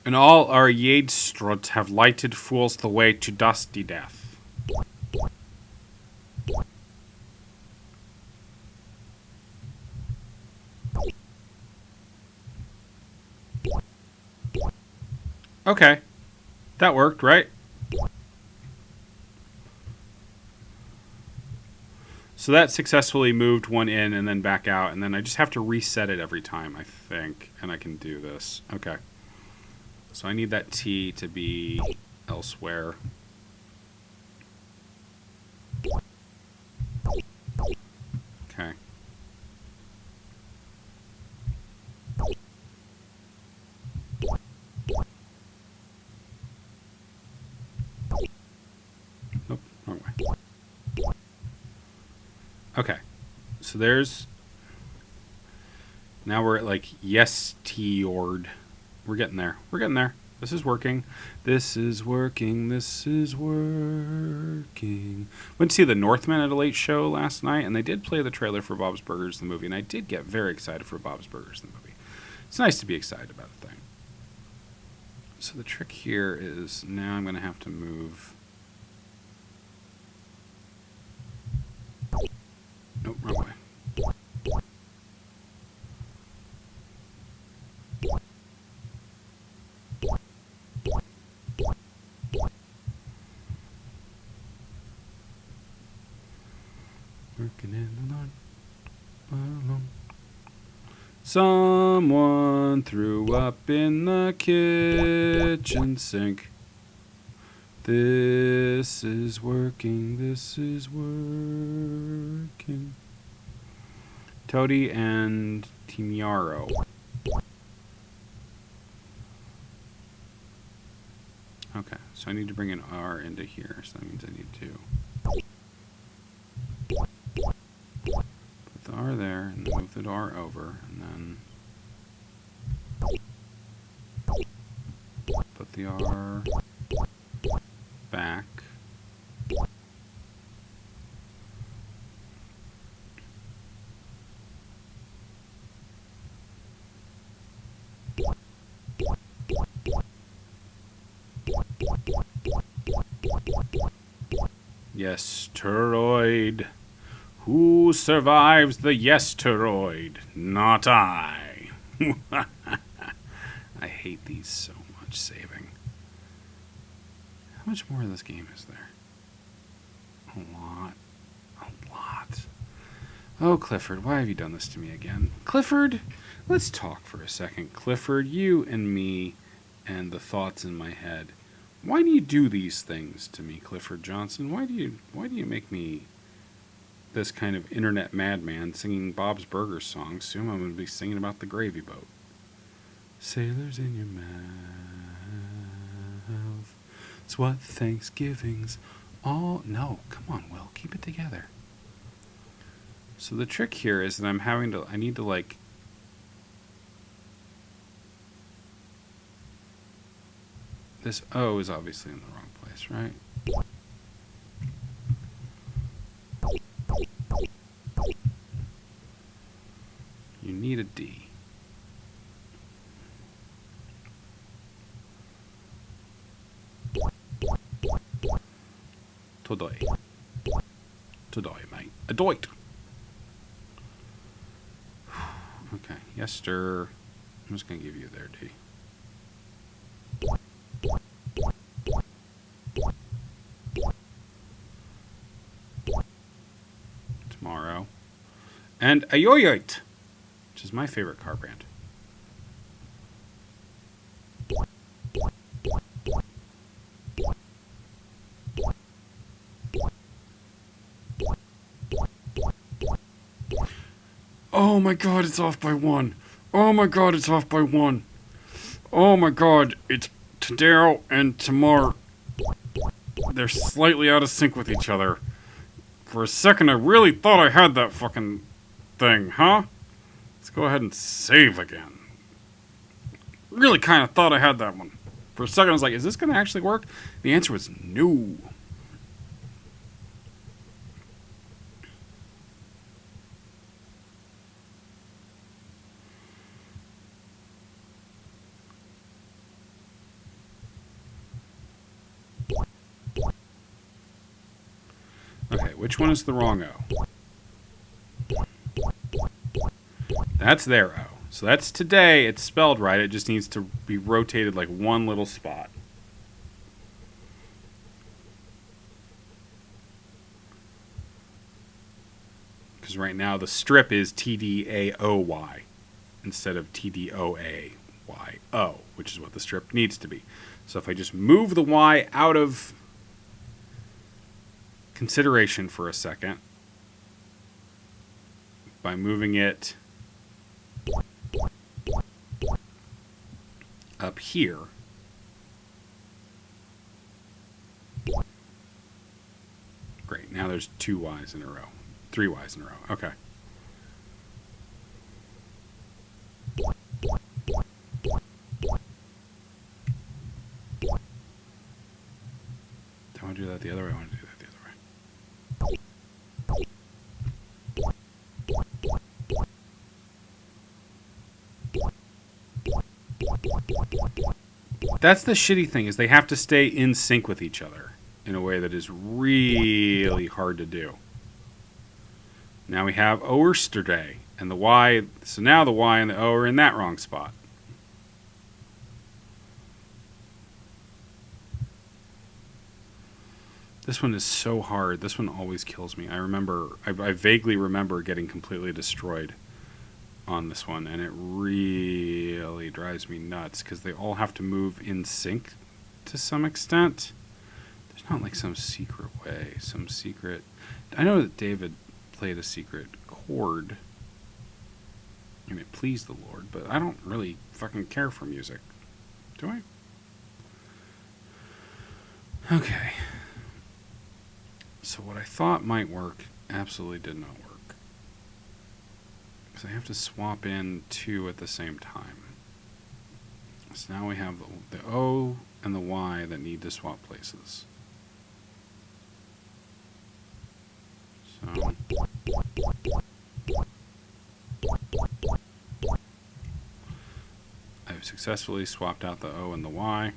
And all our Yadstrut have lighted fools the way to dusty death. Okay. That worked, right? So that successfully moved one in and then back out, and then I just have to reset it every time, I think, and I can do this. Okay. So I need that T to be elsewhere. Okay. Nope, wrong way. Okay. So there's... Now we're at like yes-T-ord. We're getting there. We're getting there. This is working. This is working. This is working. Went to see The Northman at a late show last night, and they did play the trailer for Bob's Burgers, the movie, and I did get very excited for Bob's Burgers, the movie. It's nice to be excited about a thing. So the trick here is now I'm going to have to move... Nope, wrong way. Working in the night alone. Someone threw up in the kitchen sink. This is working. This is working. Toady and Timiaro. Okay, so I need to bring an R into here, so that means I need to put the R there and move the R over, and then put the R back. Yesteroid. Who survives the Yesteroid? Not I. I hate these so much, saving. How much more of this game is there? A lot. A lot. Oh, Clifford, why have you done this to me again? Clifford, let's talk for a second. Clifford, you and me and the thoughts in my head. Why do you do these things to me, Clifford Johnson? Why do you make me this kind of internet madman singing Bob's Burgers songs? Soon I'm going to be singing about the gravy boat. Sailors in your mouth. It's what Thanksgiving's all... No, come on, Will. Keep it together. So the trick here is that I need to like... This O is obviously in the wrong place, right? You need a D. Today. Today, mate. A doit. Okay. Yes, sir. I'm just going to give you there, D. Tomorrow. And a Yoyoit, which is my favorite car brand. Oh my god, it's off by 1. Oh my god, it's off by 1. Oh my god, it's Tadeo and Tamar. They're slightly out of sync with each other. For a second, I really thought I had that fucking thing, huh? Let's go ahead and save again. Really kind of thought I had that one. For a second, I was like, is this going to actually work? The answer was no. Okay, which one is the wrong O? That's their O. So that's today. It's spelled right. It just needs to be rotated like one little spot. Because right now the strip is TDAOY instead of TDOAYO, which is what the strip needs to be. So if I just move the Y out of consideration for a second by moving it up here, great, now there's 2 Y's in a row, 3 Y's in a row. Okay. Don't want to do that the other way. I want to do that the other way. That's the shitty thing, is they have to stay in sync with each other in a way that is really hard to do. Now we have Osterday and the Y, so now the Y and the O are in that wrong spot. This one is so hard. This one always kills me. I vaguely remember getting completely destroyed on this one, and it really drives me nuts because they all have to move in sync to some extent. There's not like some secret way, some secret. I know that David played a secret chord and it pleased the Lord, but I don't really fucking care for music. Do I? Okay. So what I thought might work absolutely did not work. Because I have to swap in 2 at the same time. So now we have the O and the Y that need to swap places. So I've successfully swapped out the O and the Y.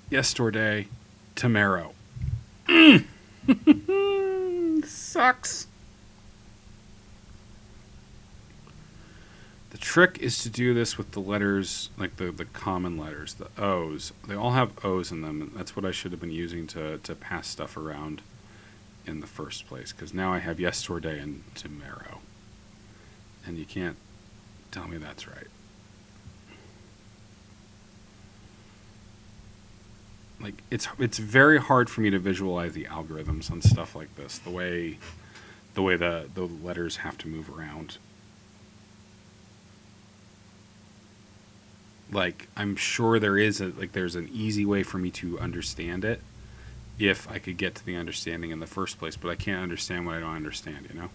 Yesterday, tomorrow. Sucks. The trick is to do this with the letters, like the common letters, the O's. They all have O's in them, and that's what I should have been using to pass stuff around in the first place. Because now I have yesterday and tomorrow. And you can't tell me that's right. Like, it's very hard for me to visualize the algorithms on stuff like this, the way the letters have to move around. Like, I'm sure there's an easy way for me to understand it if I could get to the understanding in the first place, but I can't understand what I don't understand, you know?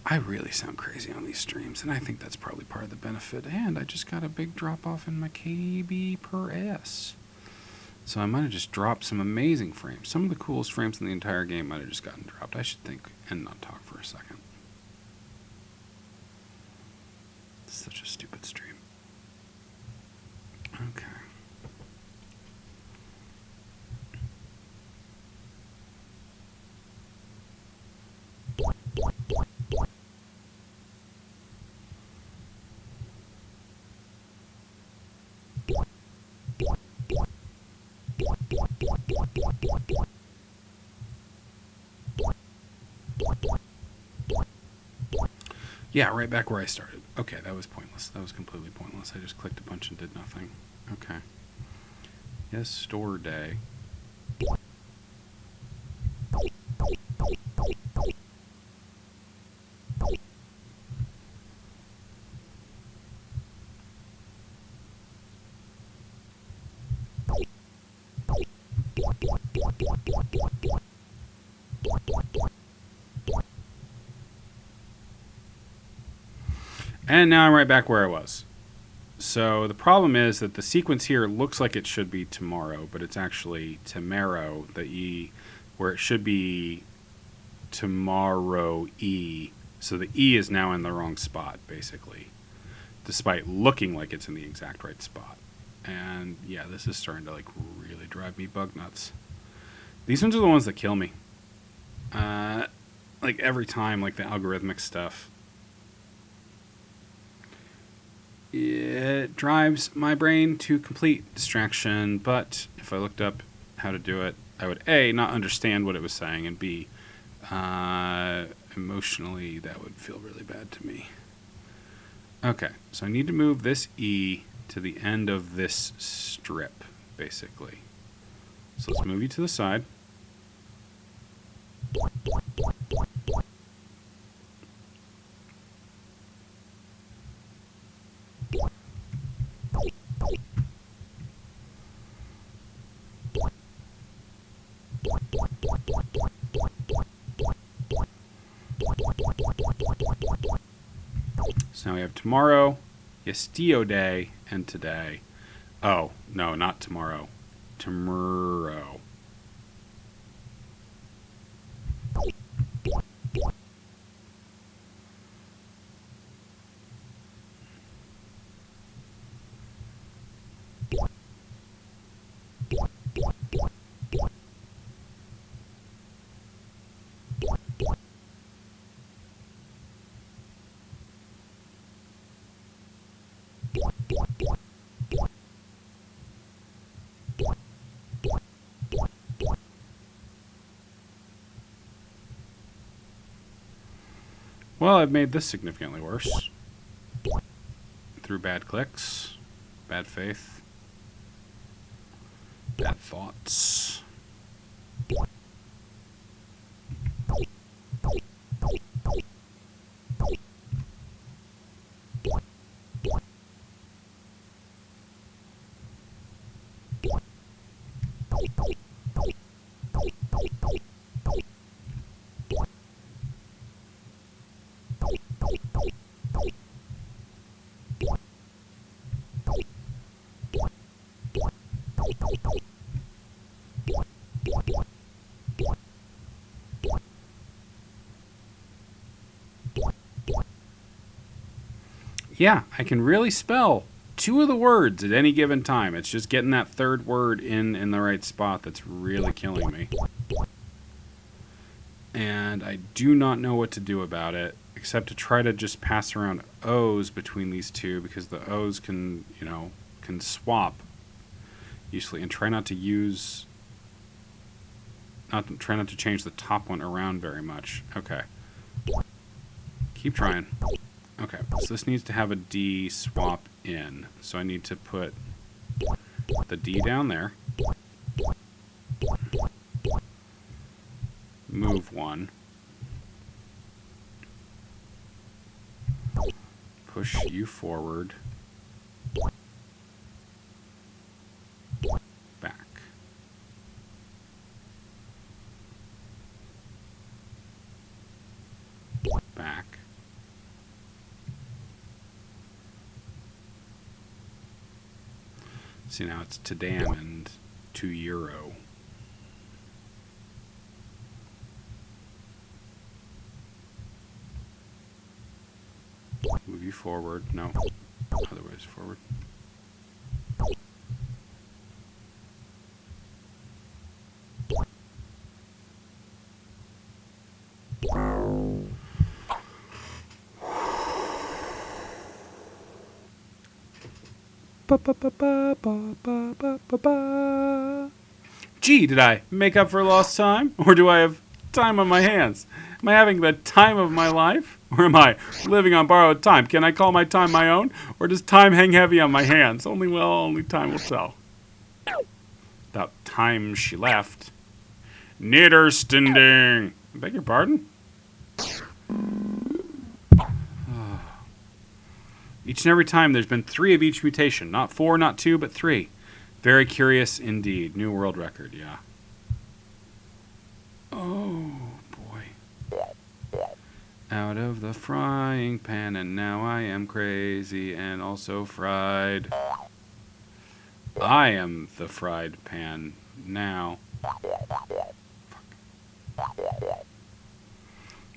I really sound crazy on these streams, and I think that's probably part of the benefit. And I just got a big drop off in my KB per S. So I might have just dropped some amazing frames. Some of the coolest frames in the entire game might have just gotten dropped. I should think and not talk for a second. It's such a stupid stream. Yeah, right back where I started. Okay, that was pointless. That was completely pointless. I just clicked a bunch and did nothing. Okay. Yes, store day. And now I'm right back where I was. So the problem is that the sequence here looks like it should be tomorrow, but it's actually tomorrow, the E, where it should be tomorrow E. So the E is now in the wrong spot, basically, despite looking like it's in the exact right spot. And yeah, this is starting to like really drive me bug nuts. These ones are the ones that kill me. Like every time, like the algorithmic stuff. It drives my brain to complete distraction, but if I looked up how to do it, I would A, not understand what it was saying, and B, emotionally, that would feel really bad to me. Okay, so I need to move this E to the end of this strip, basically. So let's move you to the side. So now we have tomorrow, Yestio Day, and today. Oh, no, not tomorrow. Tomorrow. Well, I've made this significantly worse. Through bad clicks, bad faith, bad thoughts. Yeah, I can really spell two of the words at any given time. It's just getting that third word in the right spot that's really killing me. And I do not know what to do about it, except to try to just pass around O's between these two, because the O's can, can swap usually, and try not to change the top one around very much. Okay. Keep trying. Okay, so this needs to have a D swap in. So I need to put the D down there. Move one. Push you forward. Back. Back. See, now it's to damn and to euro. Move you forward. No. Otherwise forward. Gee, did I make up for lost time? Or do I have time on my hands? Am I having the time of my life? Or am I living on borrowed time? Can I call my time my own? Or does time hang heavy on my hands? Only time will tell. About time she left. Niederstanding. Beg your pardon? Each and every time there's been 3 of each mutation. Not 4, not 2, but 3. Very curious indeed. New world record, yeah. Oh, boy. Out of the frying pan, and now I am crazy and also fried. I am the fried pan now.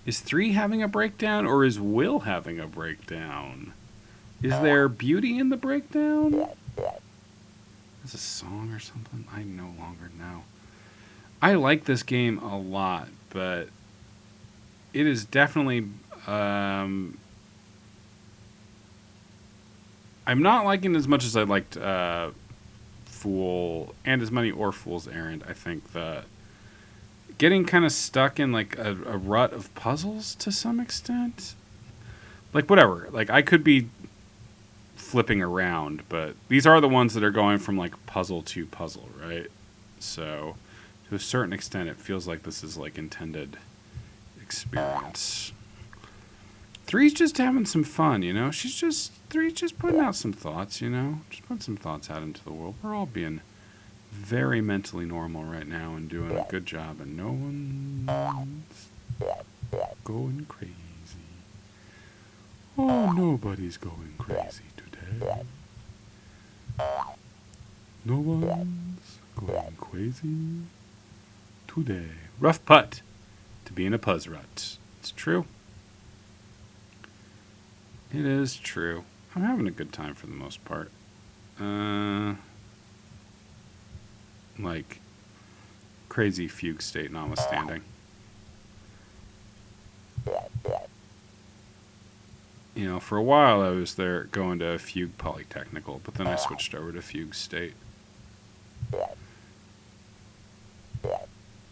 Is 3 having a breakdown, or is Will having a breakdown? Is there beauty in the breakdown? Is a song or something? I no longer know. I like this game a lot, but it is definitely... I'm not liking it as much as I liked Fool and as many or Fool's Errand. I think the getting kind of stuck in like a rut of puzzles to some extent. Like whatever. Like I could be flipping around, but these are the ones that are going from like puzzle to puzzle, right? So to a certain extent it feels like this is like intended experience. 3's just having some fun, you know? 3's just putting out some thoughts, you know? Just putting some thoughts out into the world. We're all being very mentally normal right now and doing a good job, and no one's going crazy. Oh, nobody's going crazy today. No one's going crazy today. Rough putt to be in a puzz rut. It's true. It is true. I'm having a good time for the most part. Like, crazy fugue state notwithstanding. You know, for a while I was there going to Fugue Polytechnical, but then I switched over to Fugue State.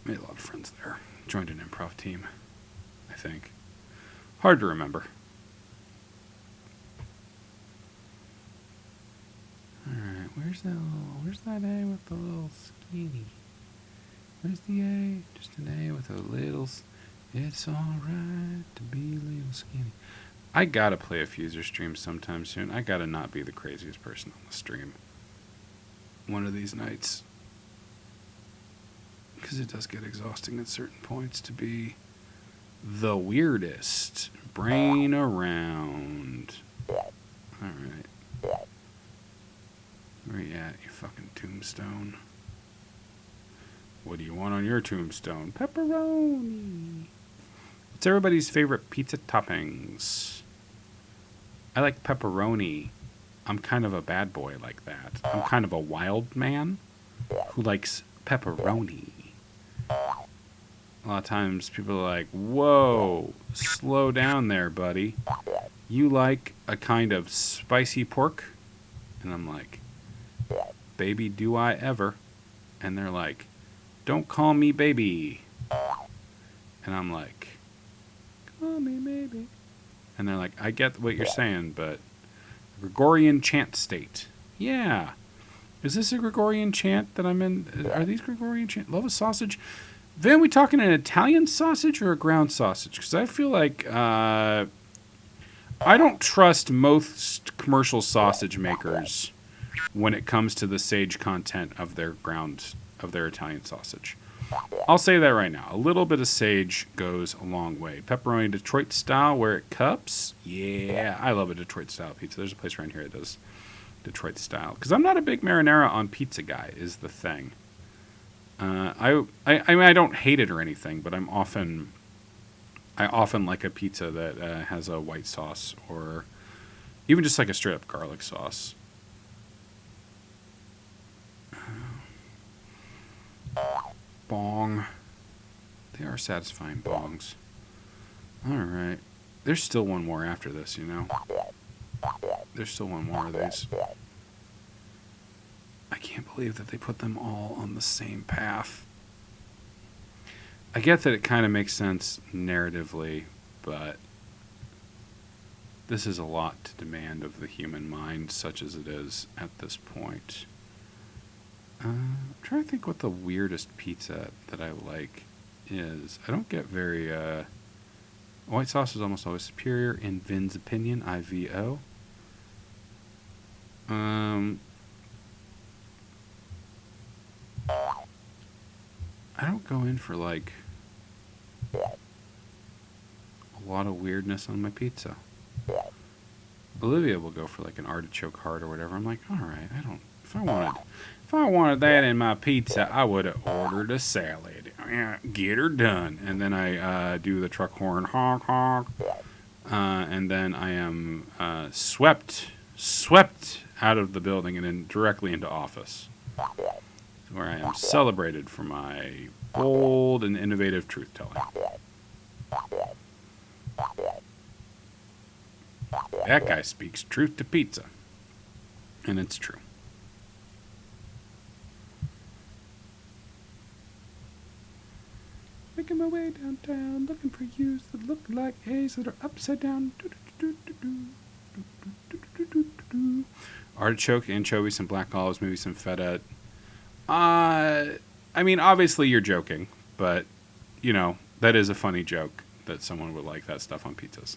Made a lot of friends there. Joined an improv team, I think. Hard to remember. Alright, where's that A with the little skinny? Where's the A? Just an A with a little... It's alright to be a little skinny. I gotta play a Fuser stream sometime soon. I gotta not be the craziest person on the stream one of these nights. Because it does get exhausting at certain points to be the weirdest brain around. Alright. Where you at, you fucking tombstone? What do you want on your tombstone? Pepperoni! What's everybody's favorite pizza toppings? I like pepperoni. I'm kind of a bad boy like that. I'm kind of a wild man who likes pepperoni. A lot of times people are like, whoa, slow down there, buddy. You like a kind of spicy pork? And I'm like, baby, do I ever? And they're like, don't call me baby. And I'm like, call me baby. And they're like, I get what you're saying, but Gregorian chant state. Yeah. Is this a Gregorian chant that I'm in? Are these Gregorian chant? Love a sausage? Then we talking an Italian sausage or a ground sausage? Because I feel like I don't trust most commercial sausage makers when it comes to the sage content of their Italian sausage. I'll say that right now. A little bit of sage goes a long way. Pepperoni Detroit style where it cups. Yeah, I love a Detroit style pizza. There's a place around here that does Detroit style. Because I'm not a big marinara on pizza guy is the thing. I mean, I don't hate it or anything, but I often like a pizza that has a white sauce or even just like a straight up garlic sauce. Bong. They are satisfying bongs. Alright. There's still one more after this, you know? There's still one more of these. I can't believe that they put them all on the same path. I get that it kind of makes sense narratively, but this is a lot to demand of the human mind, such as it is at this point. I'm trying to think what the weirdest pizza that I like is. I don't get very. White sauce is almost always superior in Vin's opinion. IVO. I don't go in for like a lot of weirdness on my pizza. Olivia will go for like an artichoke heart or whatever. I'm like, all right, I don't. If I wanted that in my pizza, I would have ordered a salad. Get her done. And then I do the truck horn, honk honk, and then I am swept out of the building and then directly into office, where I am celebrated for my bold and innovative truth telling. That guy speaks truth to pizza. And it's true. Making my way downtown, looking for U's that look like A's that are upside down. Artichoke, anchovies, some black olives, maybe some feta. I mean, obviously you're joking, but, you know, that is a funny joke that someone would like that stuff on pizzas.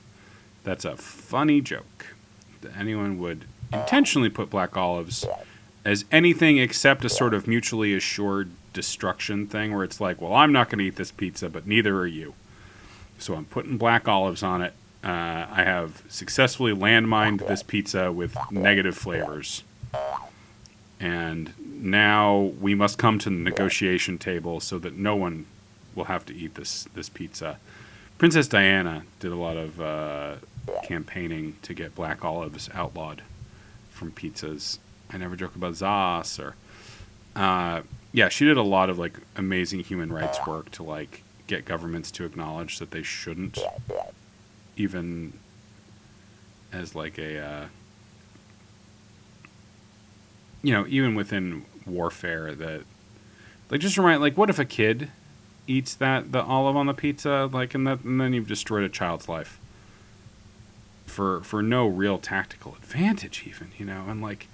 That's a funny joke. That anyone would intentionally put black olives as anything except a sort of mutually assured destruction thing where it's like, well, I'm not going to eat this pizza, but neither are you. So I'm putting black olives on it. I have successfully landmined this pizza with negative flavors. And now we must come to the negotiation table so that no one will have to eat this pizza. Princess Diana did a lot of campaigning to get black olives outlawed from pizzas. I never joke about Zos or yeah, she did a lot of like amazing human rights work to like get governments to acknowledge that they shouldn't, even as like a you know, even within warfare, that like just remind, like, what if a kid eats the olive on the pizza, like, and then you've destroyed a child's life for no real tactical advantage, even, you know. And like,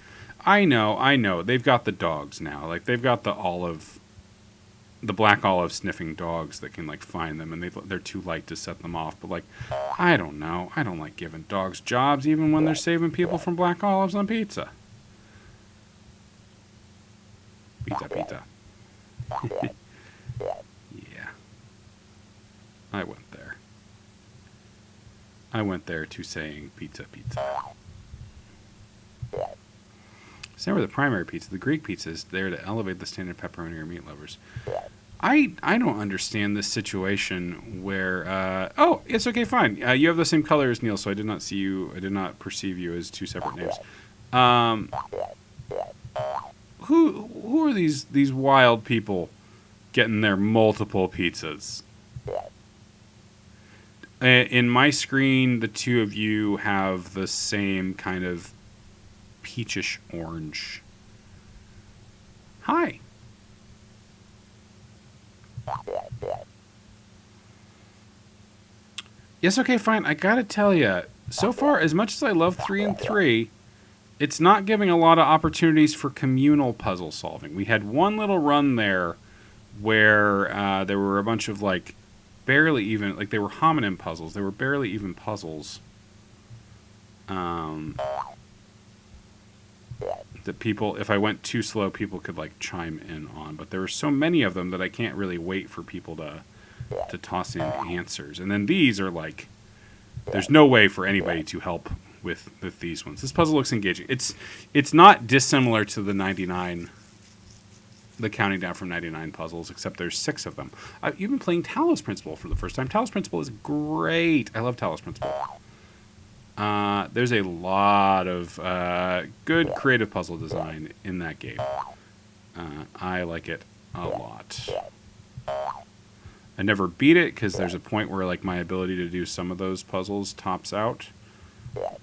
I know they've got the dogs now, like they've got the black olive sniffing dogs that can like find them, and they're too light to set them off. But like, I don't know, I don't like giving dogs jobs even when they're saving people from black olives on pizza. Pizza. Yeah. I went there to saying pizza. It's never the primary pizza. The Greek pizza is there to elevate the standard pepperoni or meat lovers. I don't understand this situation where oh, it's okay, fine. You have the same color as Neil, so I did not see you. I did not perceive you as two separate names. Who are these wild people getting their multiple pizzas? In my screen, the two of you have the same kind of peachish orange. Hi. Yes, okay, fine. I gotta tell you, so far, as much as I love 3 and 3, it's not giving a lot of opportunities for communal puzzle solving. We had one little run there where there were a bunch of, like, barely even, like, they were homonym puzzles. They were barely even puzzles. That people, if I went too slow, people could, like, chime in on. But there were so many of them that I can't really wait for people to toss in answers. And then these are, like, there's no way for anybody to help with these ones. This puzzle looks engaging. It's not dissimilar to the 99, the counting down from 99 puzzles, except there's 6 of them. You've been playing Talos Principle for the first time. Talos Principle is great. I love Talos Principle. There's a lot of good creative puzzle design in that game. I like it a lot. I never beat it because there's a point where like my ability to do some of those puzzles tops out.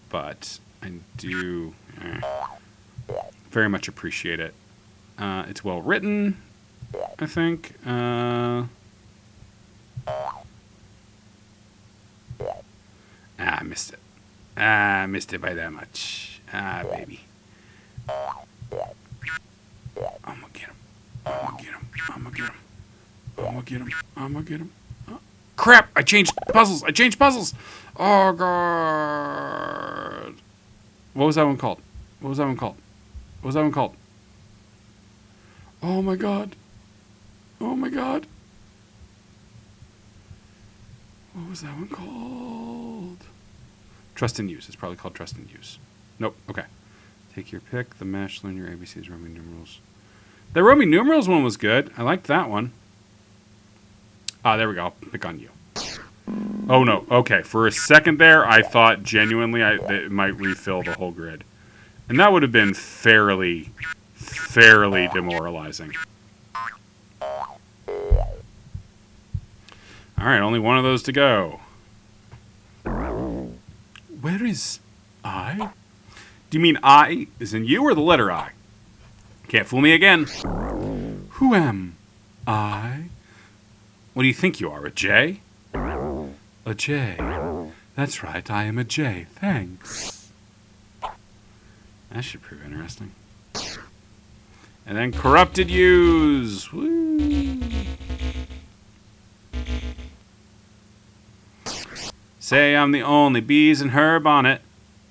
But I do very much appreciate it. It's well written, I think. Ah, I missed it. Ah, I missed it by that much. Ah, baby. I'm gonna get him. I'm gonna get him. I'm gonna get him. I'm gonna get him. I'm gonna get him. Oh, crap! I changed puzzles. I changed puzzles. Oh god. What was that one called? What was that one called? What was that one called? Oh my god. Oh my god. What was that one called? Trust and Use. It's probably called Trust and Use. Nope. Okay. Take your pick. The mesh. Learn your ABCs. Roman numerals. The Roman numerals one was good. I liked that one. Ah, there we go. I'll pick on you. Oh no. Okay. For a second there, I thought genuinely it might refill the whole grid, and that would have been fairly demoralizing. All right. Only one of those to go. Where is I? Do you mean I is in you or the letter I? Can't fool me again. Who am I? What do you think you are, a J? A J. That's right, I am a J. Thanks. That should prove interesting. And then corrupted use. Woo. Say I'm the only bees in her bonnet.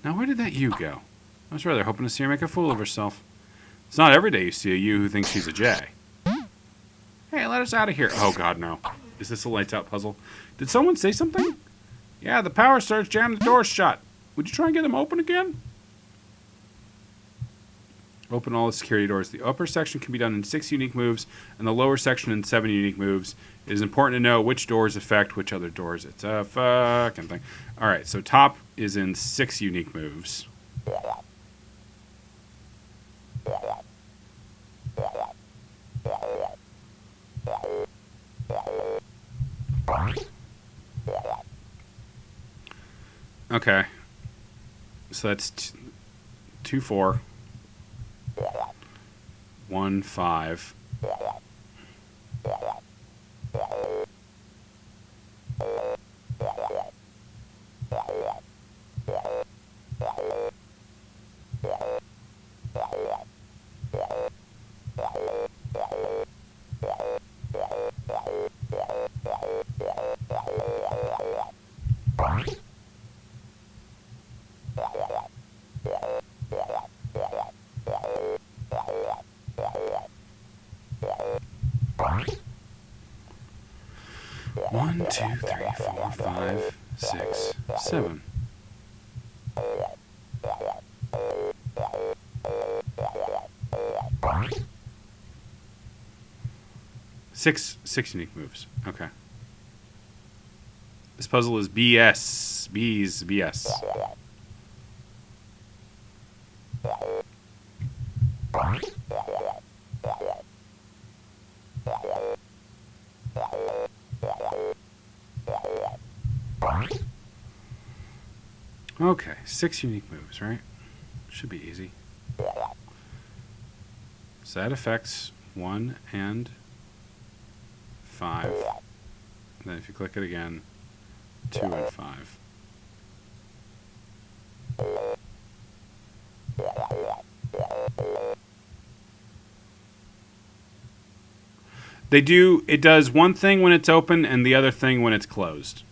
Now where did that you go? I was rather hoping to see her make a fool of herself. It's not every day you see a you who thinks she's a J. Hey, let us out of here. Oh god, no. Is this a lights out puzzle? Did someone say something? Yeah, the power surge jammed the doors shut. Would you try and get them open again? Open all the security doors. The upper section can be done in 6 unique moves, and the lower section in 7 unique moves. It is important to know which doors affect which other doors. It's a fucking thing. Alright, so top is in 6 unique moves. Okay. So that's 2, 4. 1, 5. One, 2, 3, 4, 5, 6, 7. Six unique moves. Okay. This puzzle is BS. B's BS. Okay, 6 unique moves, right? Should be easy. So that affects 1 and 5. And then if you click it again, 2 and 5. They do, it does one thing when it's open and the other thing when it's closed.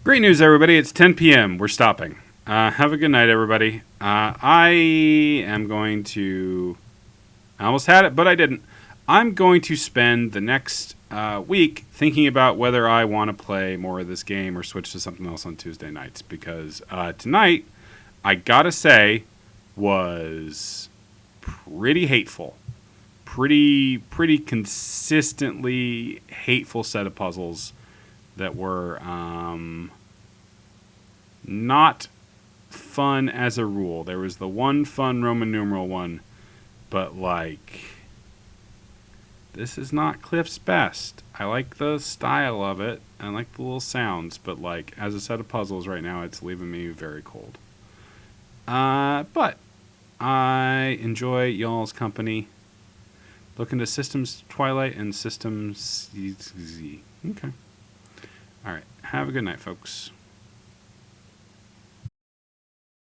Great news, everybody. It's 10 p.m. We're stopping. Have a good night, everybody. I am going to. I almost had it, but I didn't. I'm going to spend the next week thinking about whether I want to play more of this game or switch to something else on Tuesday nights. Because tonight, I gotta say, was pretty hateful. Pretty consistently hateful set of puzzles that were not fun as a rule. There was the one fun Roman numeral one, but like, this is not Cliff's best. I like the style of it. I like the little sounds, but like, as a set of puzzles right now, it's leaving me very cold. But I enjoy y'all's company. Look into Systems Twilight and Systems Z. Okay. All right. Have a good night, folks.